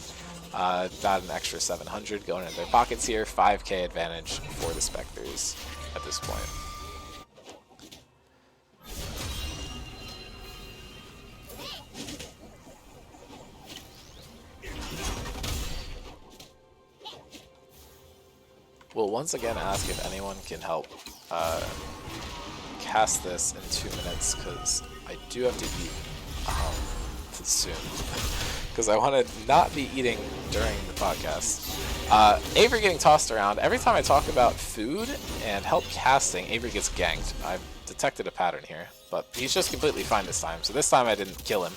Got an extra 700 going into their pockets here. 5k advantage for the Spectres at this point. We'll once again ask if anyone can help cast this in 2 minutes, because I do have to eat soon. Because I want to not be eating during the podcast. Avery getting tossed around. Every time I talk about food and help casting, Avery gets ganked. I've detected a pattern here, but he's just completely fine this time. So this time I didn't kill him.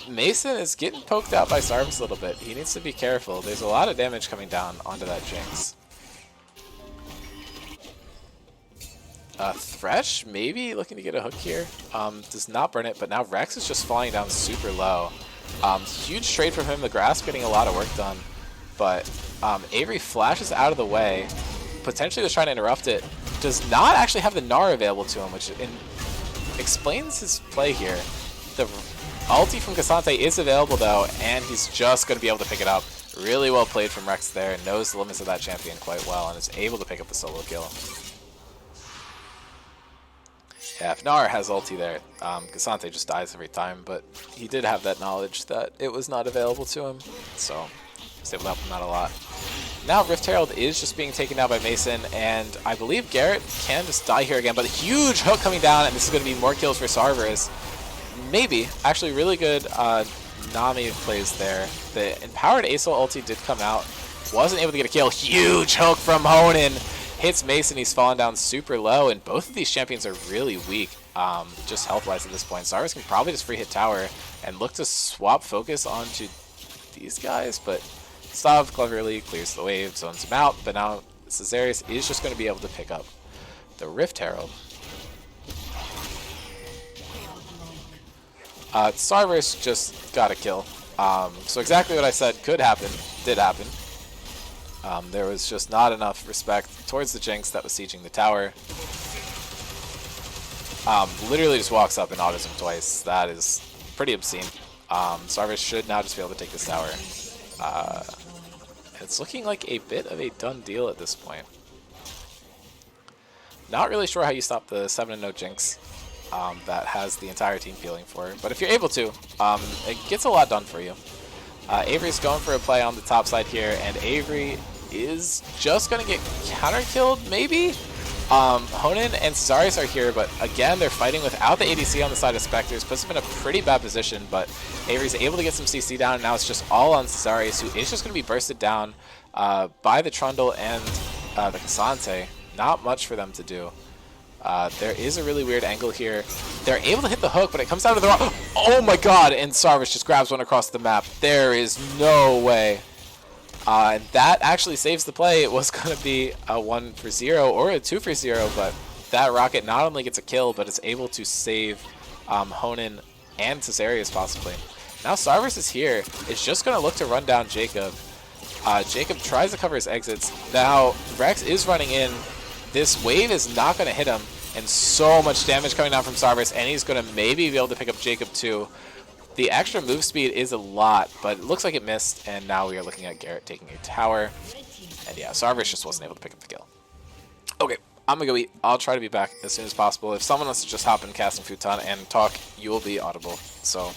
Mason is getting poked out by Sarvis a little bit. He needs to be careful. There's a lot of damage coming down onto that Jinx. Thresh, maybe looking to get a hook here. Does not burn it, but now Rex is just falling down super low. Huge trade from him. The Grasp getting a lot of work done. But Avery flashes out of the way. Potentially was trying to interrupt it. Does not actually have the Gnar available to him, which explains his play here. The ulti from Cassante is available though, and he's just going to be able to pick it up. Really well played from Rex there. Knows the limits of that champion quite well and is able to pick up the solo kill. Yeah, if Gnar has ulti there, Cassante just dies every time, but he did have that knowledge that it was not available to him, so was able to help him out a lot. Now Rift Herald is just being taken down by Mason, and I believe Garrett can just die here again, but a huge hook coming down, and this is going to be more kills for Sarvers. Maybe. Actually, really good Nami plays there. The Empowered Aesol ulti did come out. Wasn't able to get a kill. Huge hook from Honan. Hits Mason, he's fallen down super low, and both of these champions are really weak, just health-wise at this point. Sarvis can probably just free hit tower and look to swap focus onto these guys, but Stav cleverly clears the wave, zones him out, but now Caesarius is just going to be able to pick up the Rift Herald. Sarvis just got a kill. So exactly what I said could happen, did happen. There was just not enough respect towards the Jinx that was sieging the tower. Literally just walks up and autos him twice. That is pretty obscene. Sarvis should now just be able to take this tower. It's looking like a bit of a done deal at this point. Not really sure how you stop the 7-0 Jinx that has the entire team feeling for. But if you're able to, it gets a lot done for you. Avery's going for a play on the top side here, and Avery is just going to get counter-killed, maybe? Honan and Caesarius are here, but again, they're fighting without the ADC on the side of Spectres. Puts them in a pretty bad position, but Avery's able to get some CC down, and now it's just all on Caesarius, who is just going to be bursted down by the Trundle and the Cassante. Not much for them to do. There is a really weird angle here. They're able to hit the hook, but it comes down to the wrong... Oh my god! And Sarvis just grabs one across the map. There is no way. And that actually saves the play. It was going to be a 1-for-0 or a 2-for-0, but that rocket not only gets a kill, but is able to save Honan and Caesarius possibly. Now Sarvis is here. It's just going to look to run down Jacob. Jacob tries to cover his exits. Now Rex is running in. This wave is not going to hit him. And so much damage coming down from Sarvis. And he's going to maybe be able to pick up Jacob too. The extra move speed is a lot, but it looks like it missed. And now we are looking at Garrett taking a tower. And yeah, Sarvis just wasn't able to pick up the kill. Okay, I'm going to go eat. I'll try to be back as soon as possible. If someone wants to just hop in Casting Futon and talk, you will be audible. So...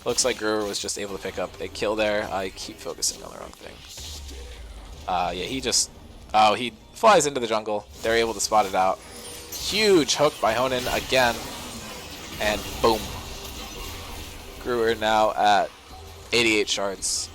looks like Brewer was just able to pick up a kill there. I keep focusing on the wrong thing. Yeah, he just... oh, he flies into the jungle. They're able to spot it out. Huge hook by Honan again. And boom. Brewer now at 88 shards.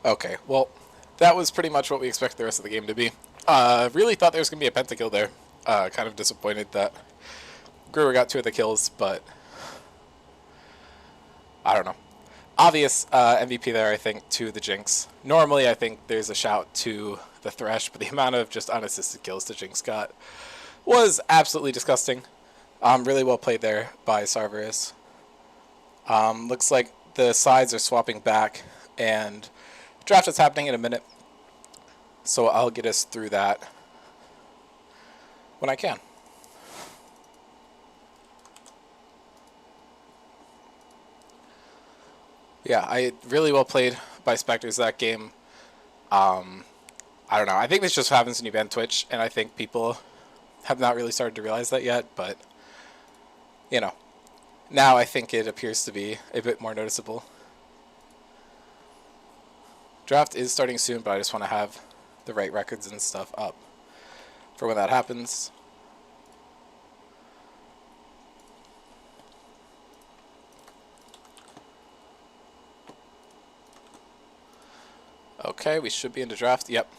Okay, well, that was pretty much what we expected the rest of the game to be. Really thought there was going to be a pentakill there. Kind of disappointed that Brewer got 2 of the kills, but I don't know. Obvious MVP there, I think, to the Jinx. Normally, I think there's a shout to the Thresh, but the amount of just unassisted kills the Jinx got was absolutely disgusting. Really well played there by Sarveris. Looks like the sides are swapping back, and draft is happening in a minute, so I'll get us through that when I can. Yeah, I really well played by Spectres that game. I don't know. I think this just happens when you ban Twitch, and I think people have not really started to realize that yet, but, you know, now I think it appears to be a bit more noticeable. Draft is starting soon, but I just want to have the right records and stuff up for when that happens. Okay, we should be into draft. Yep.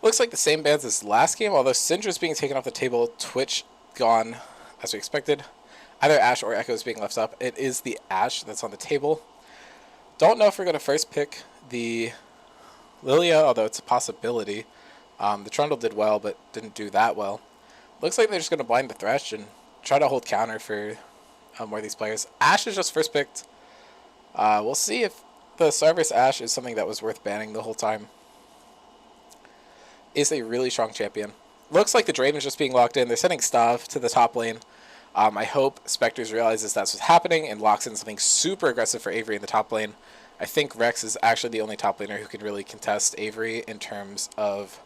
Looks like the same bans as last game, although Syndra's being taken off the table, Twitch gone as we expected. Either Ashe or Echo is being left up. It is the Ashe that's on the table. Don't know if we're going to first pick the Lilia, although it's a possibility. The Trundle did well, but didn't do that well. Looks like they're just going to blind the Thresh and try to hold counter for more of these players. Ashe is just first picked. We'll see if the Cerberus Ashe is something that was worth banning the whole time. Is a really strong champion. Looks like the Draven is just being locked in. They're sending Stav to the top lane. I hope Spectres realizes that's what's happening and locks in something super aggressive for Avery in the top lane. I think Rex is actually the only top laner who can really contest Avery in terms of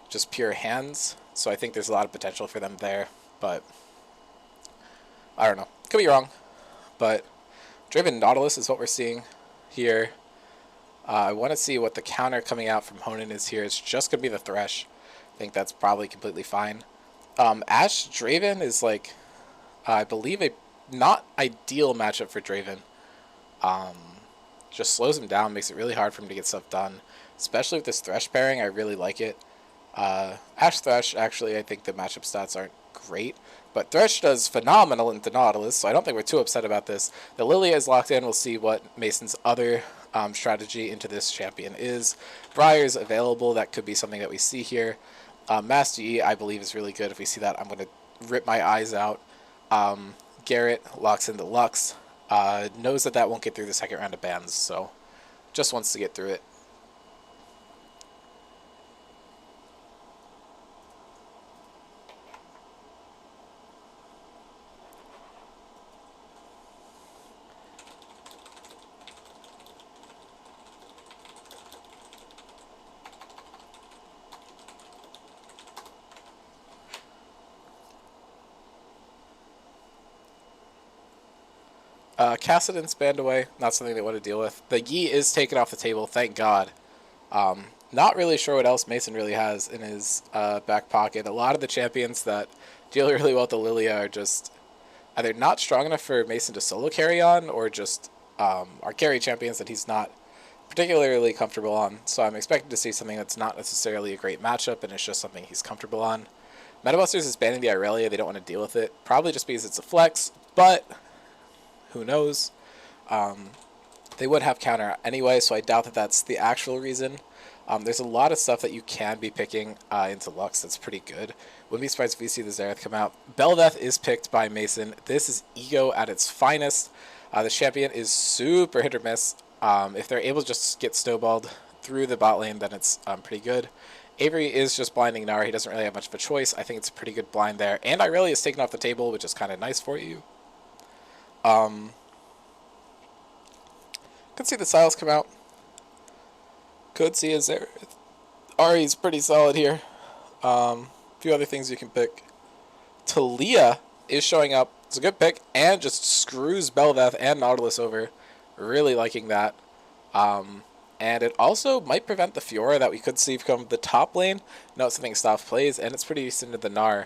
just pure hands. So I think there's a lot of potential for them there. But I don't know. Could be wrong. But Draven Nautilus is what we're seeing here. I want to see what the counter coming out from Honan is here. It's just going to be the Thresh. I think that's probably completely fine. Ashe Draven is like, I believe, a not ideal matchup for Draven. Just slows him down, makes it really hard for him to get stuff done. Especially with this Thresh pairing, I really like it. Ashe Thresh, actually, I think the matchup stats aren't great. But Thresh does phenomenal into Nautilus, so I don't think we're too upset about this. The Lilia is locked in. We'll see what Mason's other strategy into this champion is. Briar's available. That could be something that we see here. Master Yi, I believe, is really good. If we see that, I'm going to rip my eyes out. Garrett locks into Lux. Knows that that won't get through the second round of bans, so just wants to get through it. Cassidon's banned away. Not something they want to deal with. The Yi is taken off the table, thank God. Not really sure what else Mason really has in his back pocket. A lot of the champions that deal really well with the Lilia are just either not strong enough for Mason to solo carry on, or just are carry champions that he's not particularly comfortable on. So I'm expecting to see something that's not necessarily a great matchup, and it's just something he's comfortable on. Metabusters is banning the Irelia. They don't want to deal with it. Probably just because it's a flex, but who knows? They would have counter anyway, so I doubt that that's the actual reason. There's a lot of stuff that you can be picking into Lux that's pretty good. Wouldn't be surprised if we see the Xerath come out. Bel'Veth is picked by Mason. This is ego at its finest. The champion is super hit or miss. If they're able to just get snowballed through the bot lane, then it's pretty good. Avery is just blinding Nara. He doesn't really have much of a choice. I think it's a pretty good blind there. And Irelia is taken off the table, which is kind of nice for you. Could see the Silas come out. Could see a Xerath. Ahri's pretty solid here. A few other things you can pick. Talia is showing up. It's a good pick, and just screws Bel'Veth and Nautilus over. Really liking that. And it also might prevent the Fiora that we could see come the top lane. No, it's something Staff plays, and it's pretty decent to the Gnar.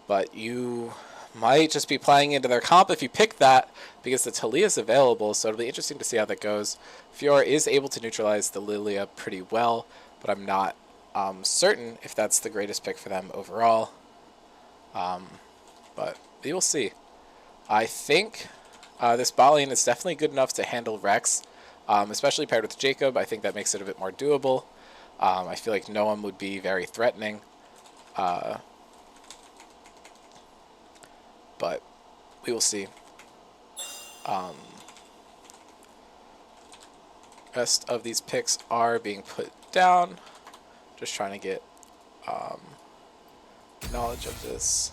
But you might just be playing into their comp if you pick that, because the Talia is available, so it'll be interesting to see how that goes. Fiora is able to neutralize the Lilia pretty well, but I'm not certain if that's the greatest pick for them overall. But we will see. I think this bot lane is definitely good enough to handle Rex, especially paired with Jacob. I think that makes it a bit more doable. I feel like Noam would be very threatening. But we will see. Rest of these picks are being put down. Just trying to get knowledge of this.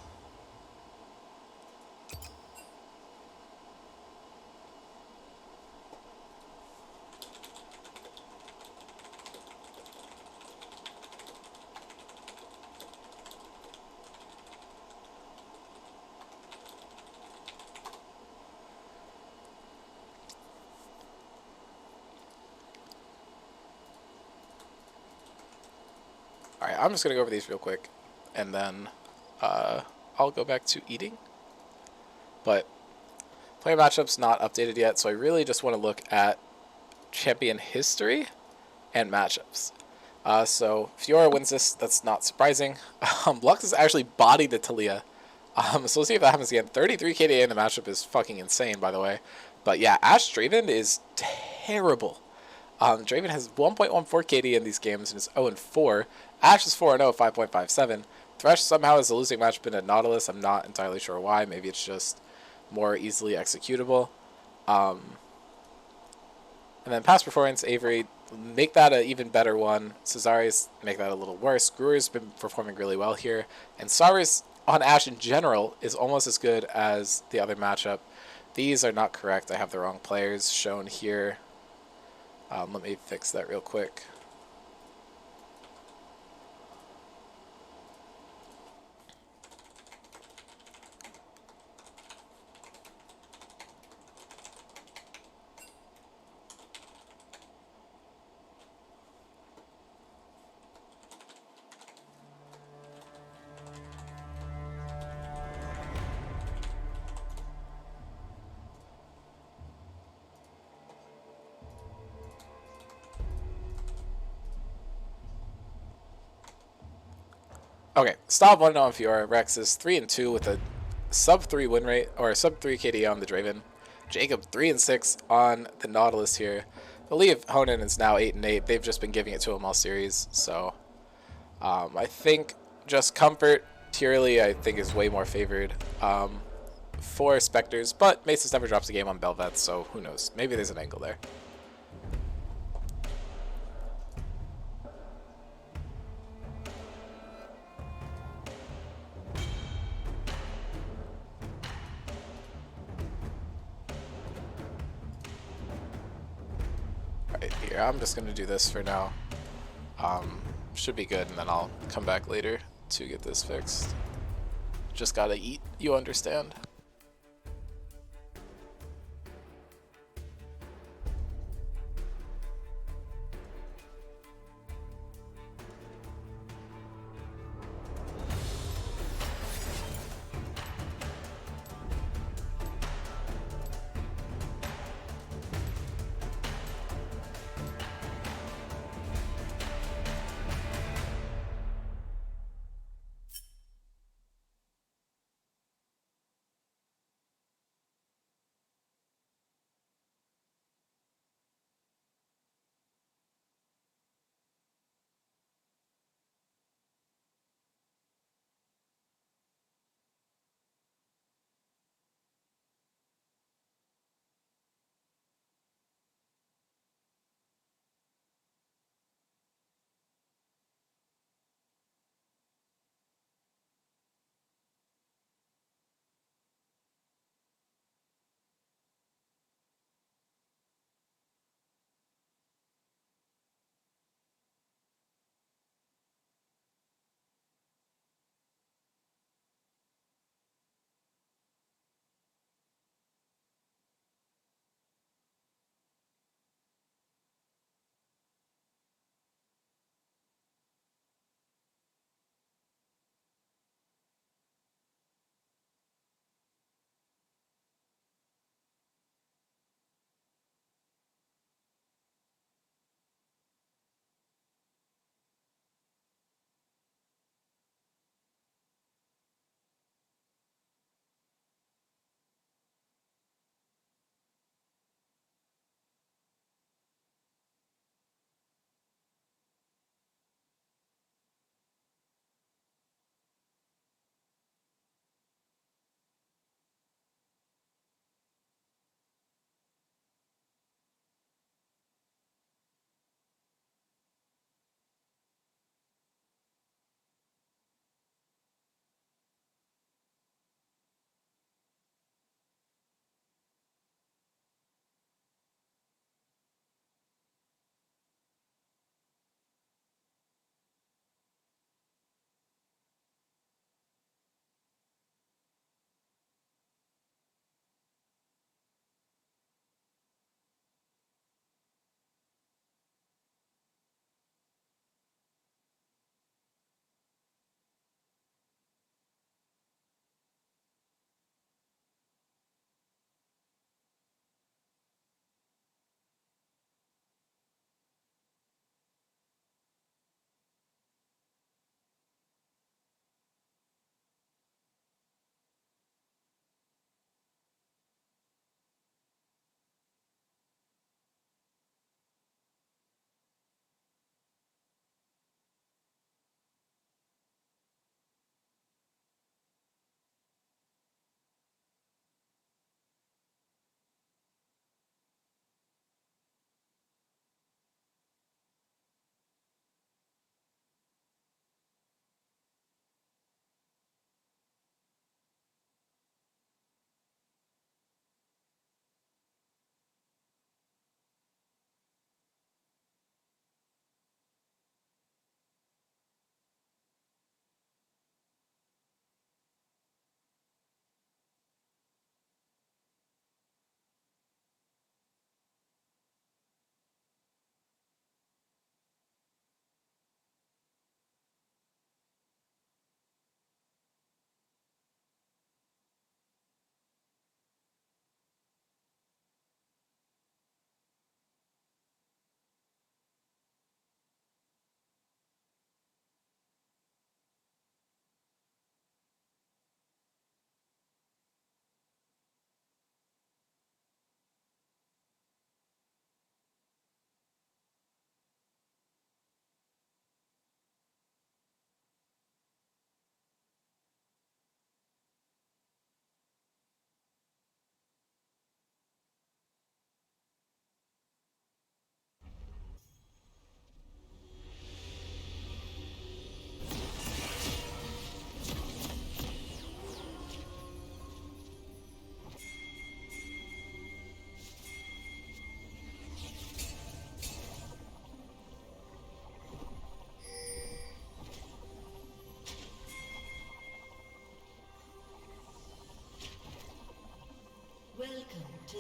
Alright, I'm just going to go over these real quick, and then I'll go back to eating. But player matchups not updated yet, so I really just want to look at champion history and matchups. So Fiora wins this, that's not surprising. Lux has actually bodied the Talia. So we'll see if that happens again. 33 KDA in the matchup is fucking insane, by the way. But yeah, Ashe Draven is terrible. Draven has 1.14 KD in these games and is 0-4. Ashe is 4-0, 5.57. Thresh somehow is a losing matchup in a Nautilus. I'm not entirely sure why. Maybe it's just more easily executable. And then past performance, Avery, make that an even better one. Cesarius, make that a little worse. Gruer's been performing really well here. And Cyrus on Ashe in general is almost as good as the other matchup. These are not correct. I have the wrong players shown here. Let me fix that real quick. Okay, stop 1-0 on Fiora. Rex is 3-2 with a sub-3 win rate, or sub-3 KD on the Draven. Jacob 3-6 on the Nautilus here. I believe Honan is now 8-8. They've just been giving it to him all series, so I think just comfort tierly I think is way more favored for Spectres, but Maces never drops a game on Bel'Veth, so who knows? Maybe there's an angle there. Right here, I'm just going to do this for now. Should be good, and then I'll come back later to get this fixed. Just gotta eat, you understand.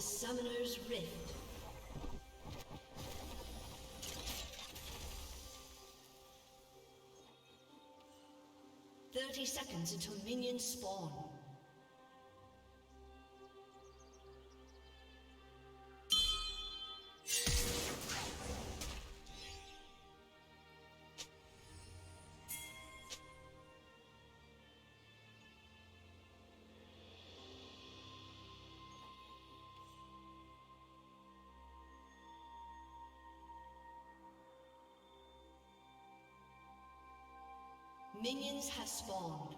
to Summoner's Rift. 30 seconds until minions spawn. Minions have spawned.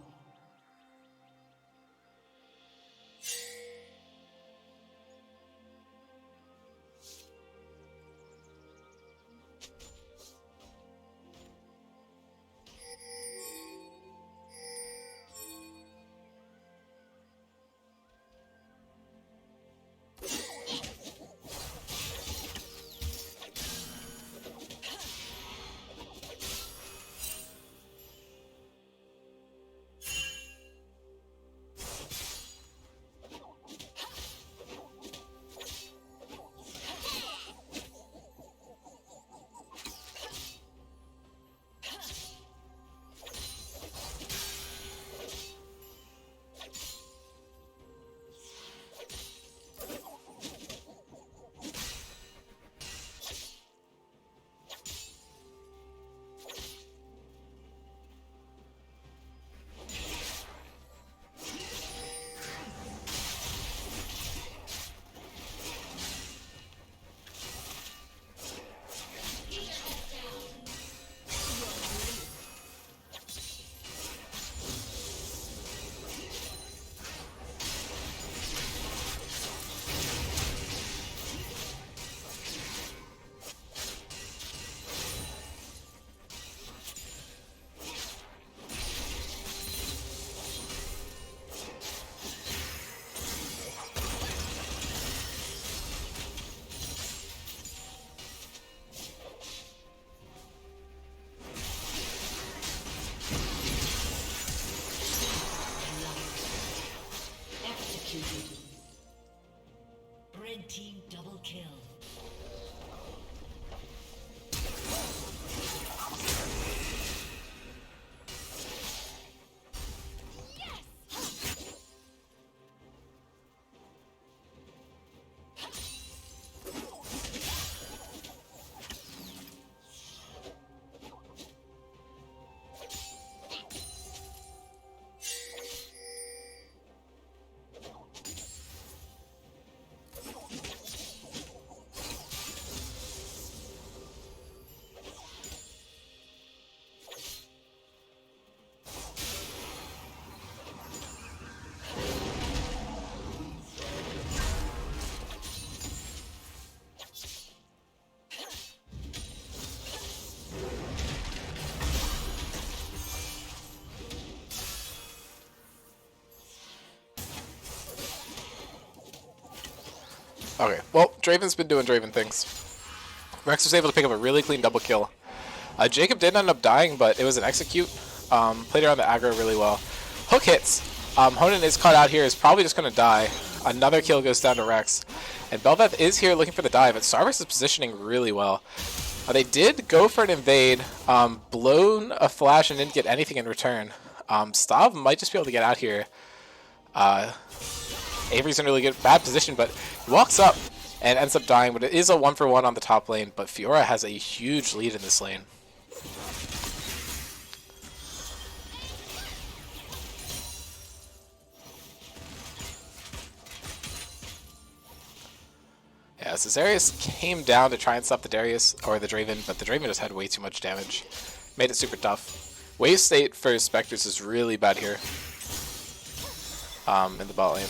Red team double kill. Okay, well, Draven's been doing Draven things. Rex was able to pick up a really clean double kill. Jacob did end up dying, but it was an execute. Played around the aggro really well. Hook hits. Honan is caught out here, is probably just going to die. Another kill goes down to Rex. And Bel'Veth is here looking for the dive, but Starbucks is positioning really well. They did go for an invade, blown a flash and didn't get anything in return. Stav might just be able to get out here. Avery's in a really bad position, but he walks up and ends up dying, but it is a 1-for-1 on the top lane, but Fiora has a huge lead in this lane. Yeah, so Zarius came down to try and stop the Darius, or the Draven, but the Draven just had way too much damage. Made it super tough. Wave state for Spectres is really bad here in the bot lane.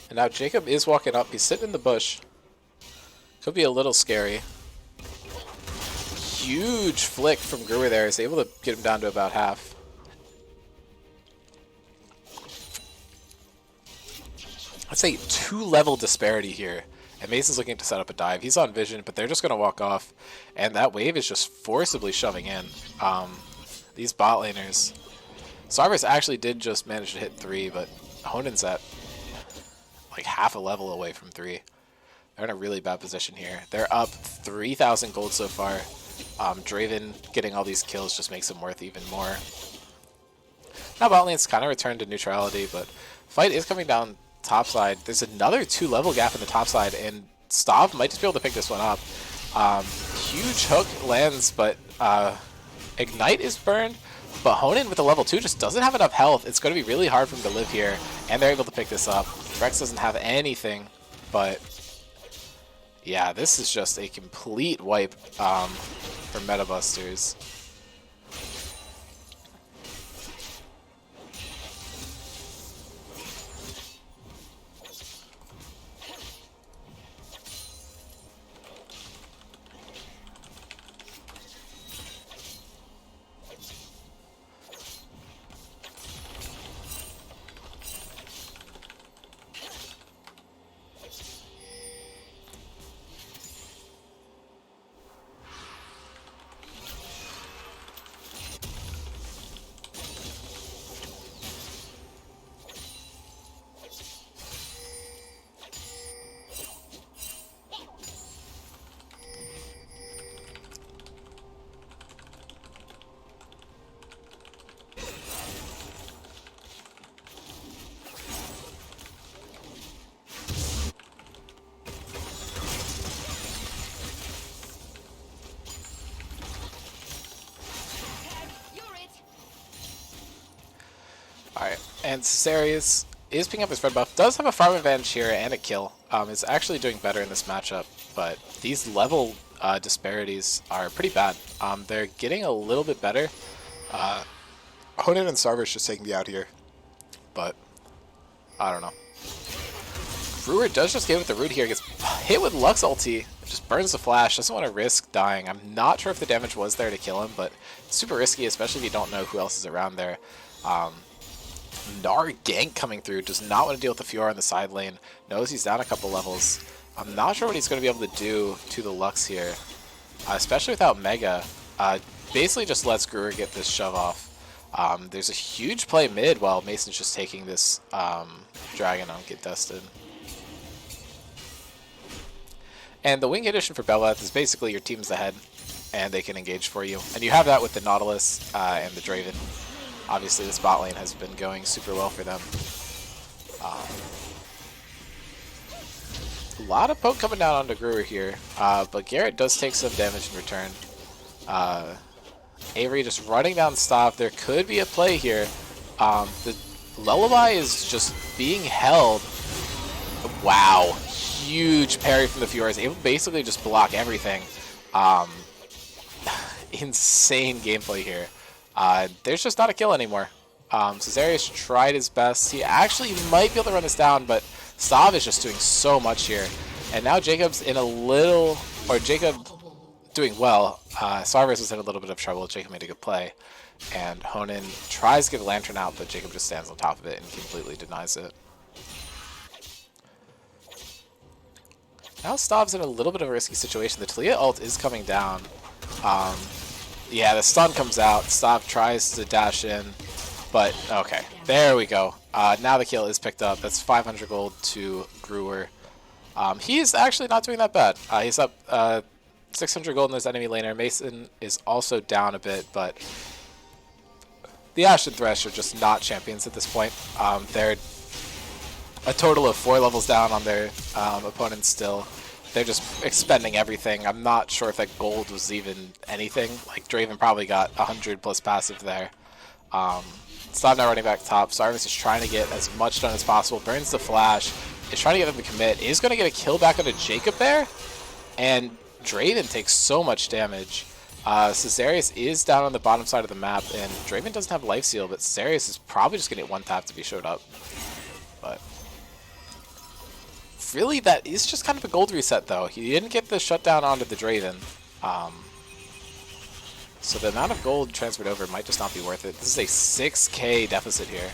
And now Jacob is walking up. He's sitting in the bush. Could be a little scary. Huge flick from Gruer there. Is able to get him down to about half. I'd say 2-level disparity here. And Mason's looking to set up a dive. He's on vision, but they're just going to walk off. And that wave is just forcibly shoving in. These bot laners Cerberus actually did just manage to hit 3, but Honen's at like half a level away from 3. They're in a really bad position here. They're up 3,000 gold so far. Draven getting all these kills just makes them worth even more. Now bot lane's kind of returned to neutrality, but fight is coming down top side. There's another 2-level gap in the top side, and Stav might just be able to pick this one up. Huge hook lands, but Ignite is burned. But Honen with a level 2 just doesn't have enough health. It's going to be really hard for him to live here, and they're able to pick this up. Rex doesn't have anything, but yeah, this is just a complete wipe for Meta Busters. Alright, and Cesarius is picking up his red buff. Does have a farm advantage here and a kill. Is actually doing better in this matchup, but these level disparities are pretty bad. They're getting a little bit better. Honen and Sarvish just taking me out here, but I don't know. Brewer does just get with the root here, gets hit with Lux ulti, just burns the flash, doesn't want to risk dying. I'm not sure if the damage was there to kill him, but super risky, especially if you don't know who else is around there. Gnar gank coming through, does not want to deal with the Fiora in the side lane, knows he's down a couple levels. I'm not sure what he's going to be able to do to the Lux here, especially without Mega. Basically just lets Brewer get this shove off. There's a huge play mid while Mason's just taking this dragon on Get Dusted. And the wing addition for Bel'Veth is basically your team's ahead, and they can engage for you. And you have that with the Nautilus and the Draven. Obviously, this bot lane has been going super well for them. A lot of poke coming down onto Brewer here, but Garrett does take some damage in return. Avery just running down Stav. There could be a play here. The Lullaby is just being held. Wow. Huge parry from the Fiora. Is able to basically just block everything. Insane gameplay here. There's just not a kill anymore. Cesarius tried his best. He actually might be able to run this down, but Stav is just doing so much here. And now Jacob's in a little, or Jacob doing well. Sarvis was in a little bit of trouble. Jacob made a good play. And Honen tries to get a Lantern out, but Jacob just stands on top of it and completely denies it. Now Stav's in a little bit of a risky situation. The Talia ult is coming down. Yeah, the stun comes out. Stav tries to dash in, but okay, there we go. Now the kill is picked up. That's 500 gold to Brewer. He's actually not doing that bad. He's up 600 gold in his enemy laner. Mason is also down a bit, but the Ashe and Thresh are just not champions at this point. They're a total of 4 levels down on their opponents still. They're just expending everything. I'm not sure if that gold was even anything. Like, Draven probably got 100 plus passive there. Stav now running back top. Sarvis is trying to get as much done as possible. Burns the flash. Is trying to get them to commit. Is going to get a kill back onto Jacob there. And Draven takes so much damage. Cesarius is down on the bottom side of the map. And Draven doesn't have life steal, but Cesarius is probably just going to get one tap to be showed up. But really, that is just kind of a gold reset, though. He didn't get the shutdown onto the Draven. So the amount of gold transferred over might just not be worth it. This is a 6k deficit here.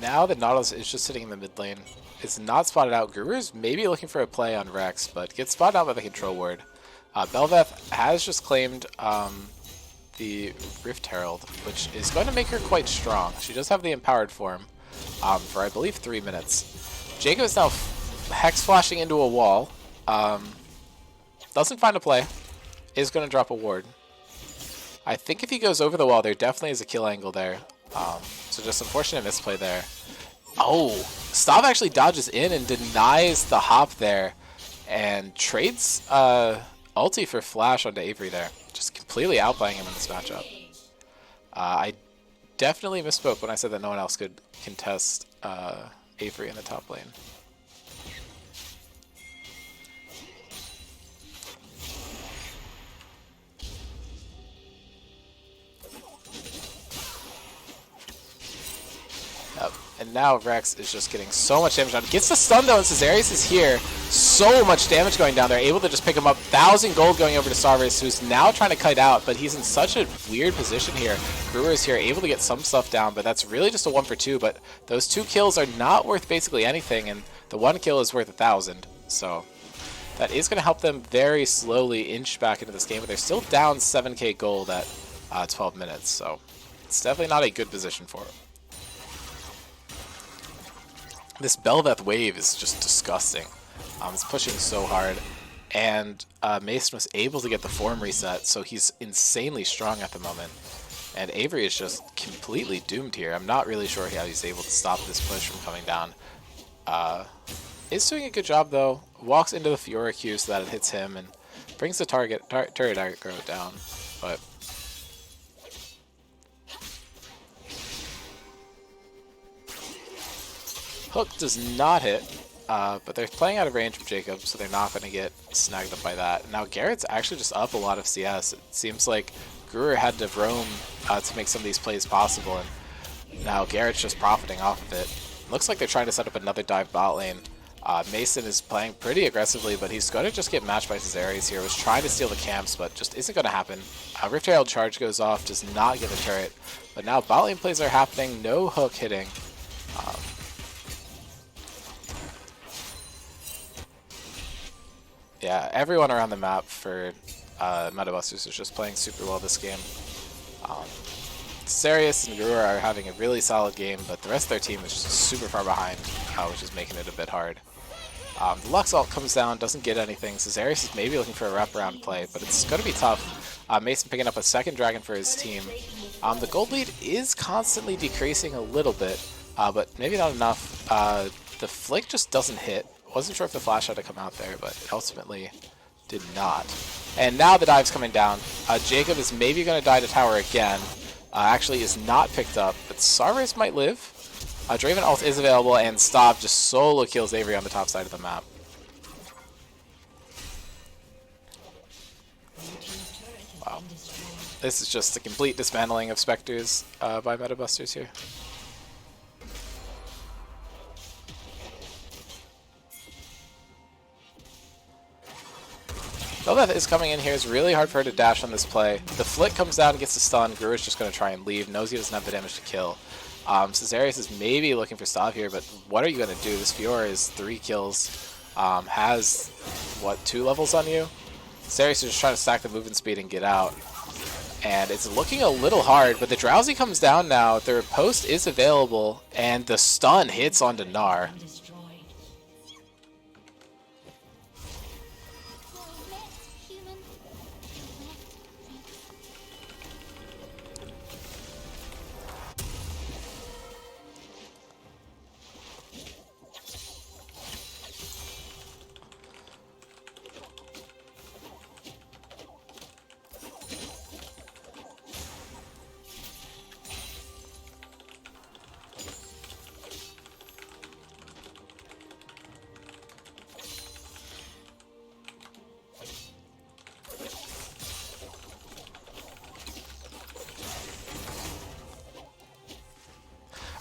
now the Nautilus is just sitting in the mid lane. It's not spotted out. Guru's maybe looking for a play on Rex, but gets spotted out by the control ward. Bel'Veth has just claimed the Rift Herald, which is going to make her quite strong. She does have the empowered form for, I believe, 3 minutes. Jacob is now Hex Flashing into a wall. Doesn't find a play. Is going to drop a ward. I think if he goes over the wall, there definitely is a kill angle there. So just unfortunate misplay there. Oh, Stav actually dodges in and denies the hop there and trades ulti for flash onto Avery there. Just completely outplaying him in this matchup. I definitely misspoke when I said that no one else could contest Avery in the top lane. And now Rex is just getting so much damage down. Gets the stun though, and Cesarius is here. So much damage going down there. Able to just pick him up. 1,000 gold going over to Sarvis, who's now trying to kite out, but he's in such a weird position here. Brewer is here, able to get some stuff down, but that's really just a 1 for 2. But those 2 kills are not worth basically anything, and the 1 kill is worth 1,000. So that is going to help them very slowly inch back into this game, but they're still down 7k gold at 12 minutes. So it's definitely not a good position for them. This Bel'Veth wave is just disgusting. It's pushing so hard. And Mason was able to get the form reset, so he's insanely strong at the moment. And Avery is just completely doomed here. I'm not really sure how he's able to stop this push from coming down. Is doing a good job, though. Walks into the Fiora Q so that it hits him and brings the turret aggro down. But hook does not hit, but they're playing out of range of Jacob, so they're not going to get snagged up by that. Now Garrett's actually just up a lot of CS. It seems like Brewer had to roam to make some of these plays possible, and now Garrett's just profiting off of it. Looks like they're trying to set up another dive bot lane. Mason is playing pretty aggressively, but he's going to just get matched by Cesarius here. Was trying to steal the camps, but just isn't going to happen. Rift Herald charge goes off, does not get the turret, but now bot lane plays are happening, no hook hitting. Yeah, everyone around the map for Metabusters is just playing super well this game. Cesarius and Guru are having a really solid game, but the rest of their team is just super far behind, which is making it a bit hard. The Lux ult comes down, doesn't get anything. Cesarius is maybe looking for a wraparound play, but it's going to be tough. Mason picking up a second dragon for his team. The gold lead is constantly decreasing a little bit, but maybe not enough. The flick just doesn't hit. Wasn't sure if the flash had to come out there, but it ultimately did not. And now the dive's coming down. Jacob is maybe going to die to tower again. Actually is not picked up, but Sarvis might live. Draven ult is available, and Stav just solo kills Avery on the top side of the map. Wow. This is just a complete dismantling of Spectres by Metabusters here. Bel'Veth is coming in here. It's really hard for her to dash on this play. The flick comes down and gets the stun. Gruer's just going to try and leave. Knows he doesn't have the damage to kill. Cesarius is maybe looking for Stav here, but what are you going to do? This Fiora is 3 kills. Has, what, 2 levels on you? Cesarius is just trying to stack the movement speed and get out. And it's looking a little hard, but the Drowsy comes down now. The riposte is available, and the stun hits onto Gnar.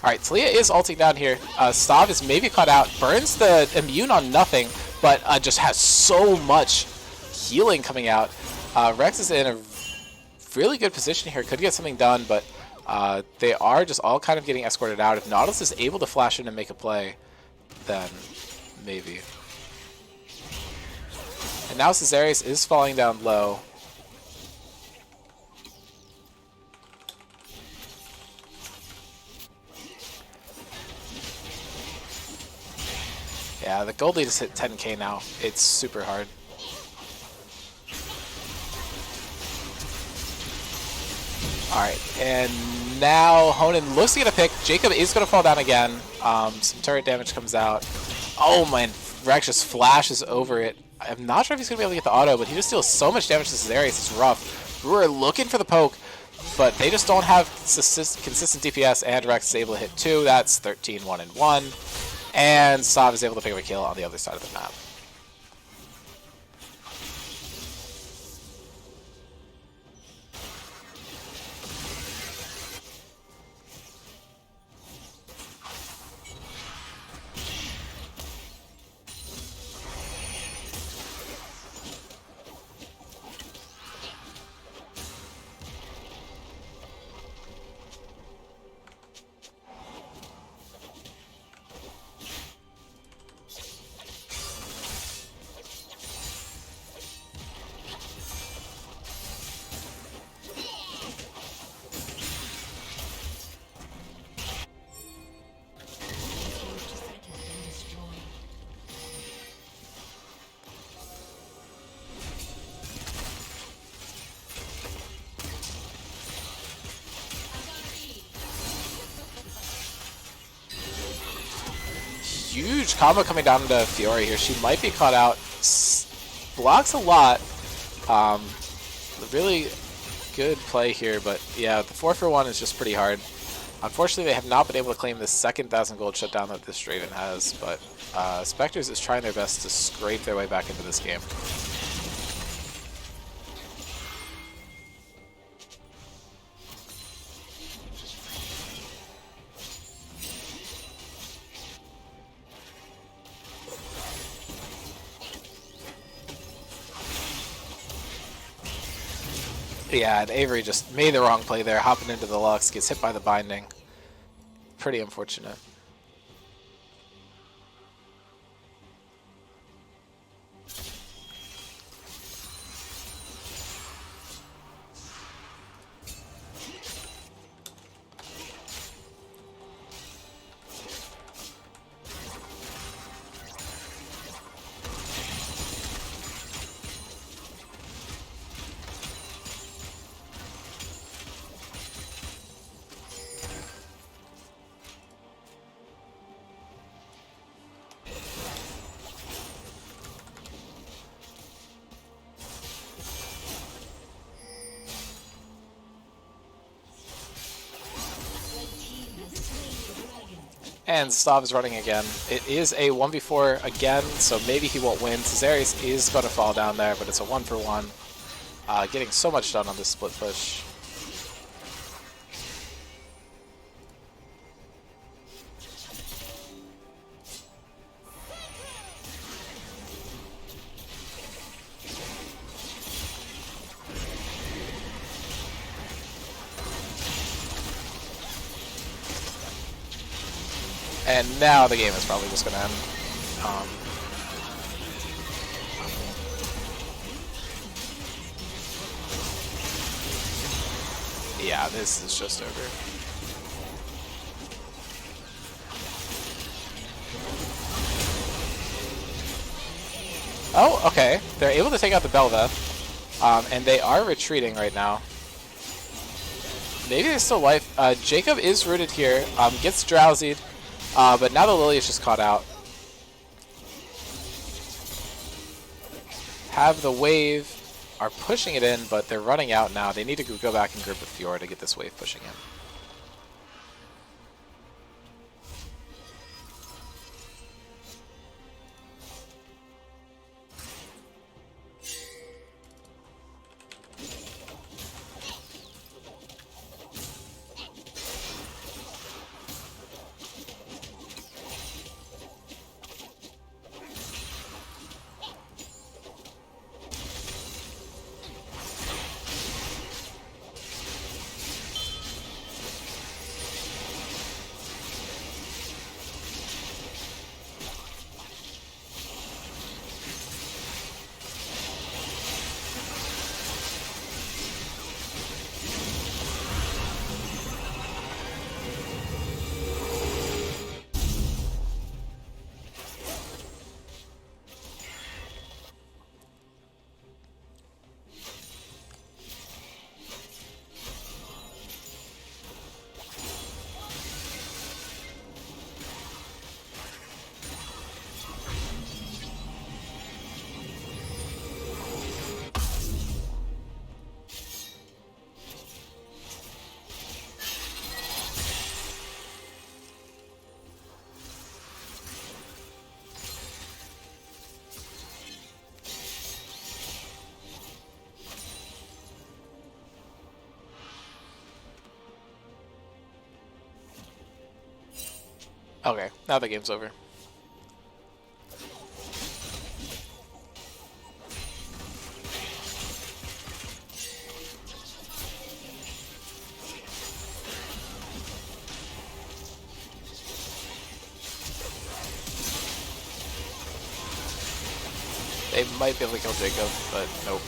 Alright, Talia is ulting down here. Stav is maybe caught out. Burns the immune on nothing, but just has so much healing coming out. Rex is in a really good position here. Could get something done, but They are just all kind of getting escorted out. If Nautilus is able to flash in and make a play, then maybe. And now Caesarius is falling down low. Yeah, the gold lead has hit 10k now. It's super hard. Alright, and now Honan looks to get a pick. Jacob is going to fall down again. Some turret damage comes out. Oh man, Rex just flashes over it. I'm not sure if he's going to be able to get the auto, but he just deals so much damage to Caesarius. It's rough. Brewer looking for the poke, but they just don't have consistent DPS, and Rex is able to hit 2. That's 13, 1 and 1. And Sav is able to pick up a kill on the other side of the map. Huge combo coming down into Fiora here. She might be caught out. Blocks a lot. Really good play here, but yeah, the 4-for-1 is just pretty hard. Unfortunately, they have not been able to claim the second 1,000 gold shutdown that this Draven has, but Spectres is trying their best to scrape their way back into this game. Yeah, and Avery just made the wrong play there, hopping into the Lux, gets hit by the binding. Pretty unfortunate. And Stav is running again. It is a 1v4 again, so maybe he won't win. Caesarius is going to fall down there, but it's a 1-for-1. Getting so much done on this split push. And now the game is probably just going to end. Yeah, this is just over. Oh, okay. They're able to take out the Belva. And they are retreating right now. Maybe there's still life. Jacob is rooted here. Gets drowsied. But now the Lily is just caught out. Have the wave, are pushing it in, but they're running out now. They need to go back and group with Fiora to get this wave pushing in. Okay, now the game's over. They might be able to kill Jacob, but nope.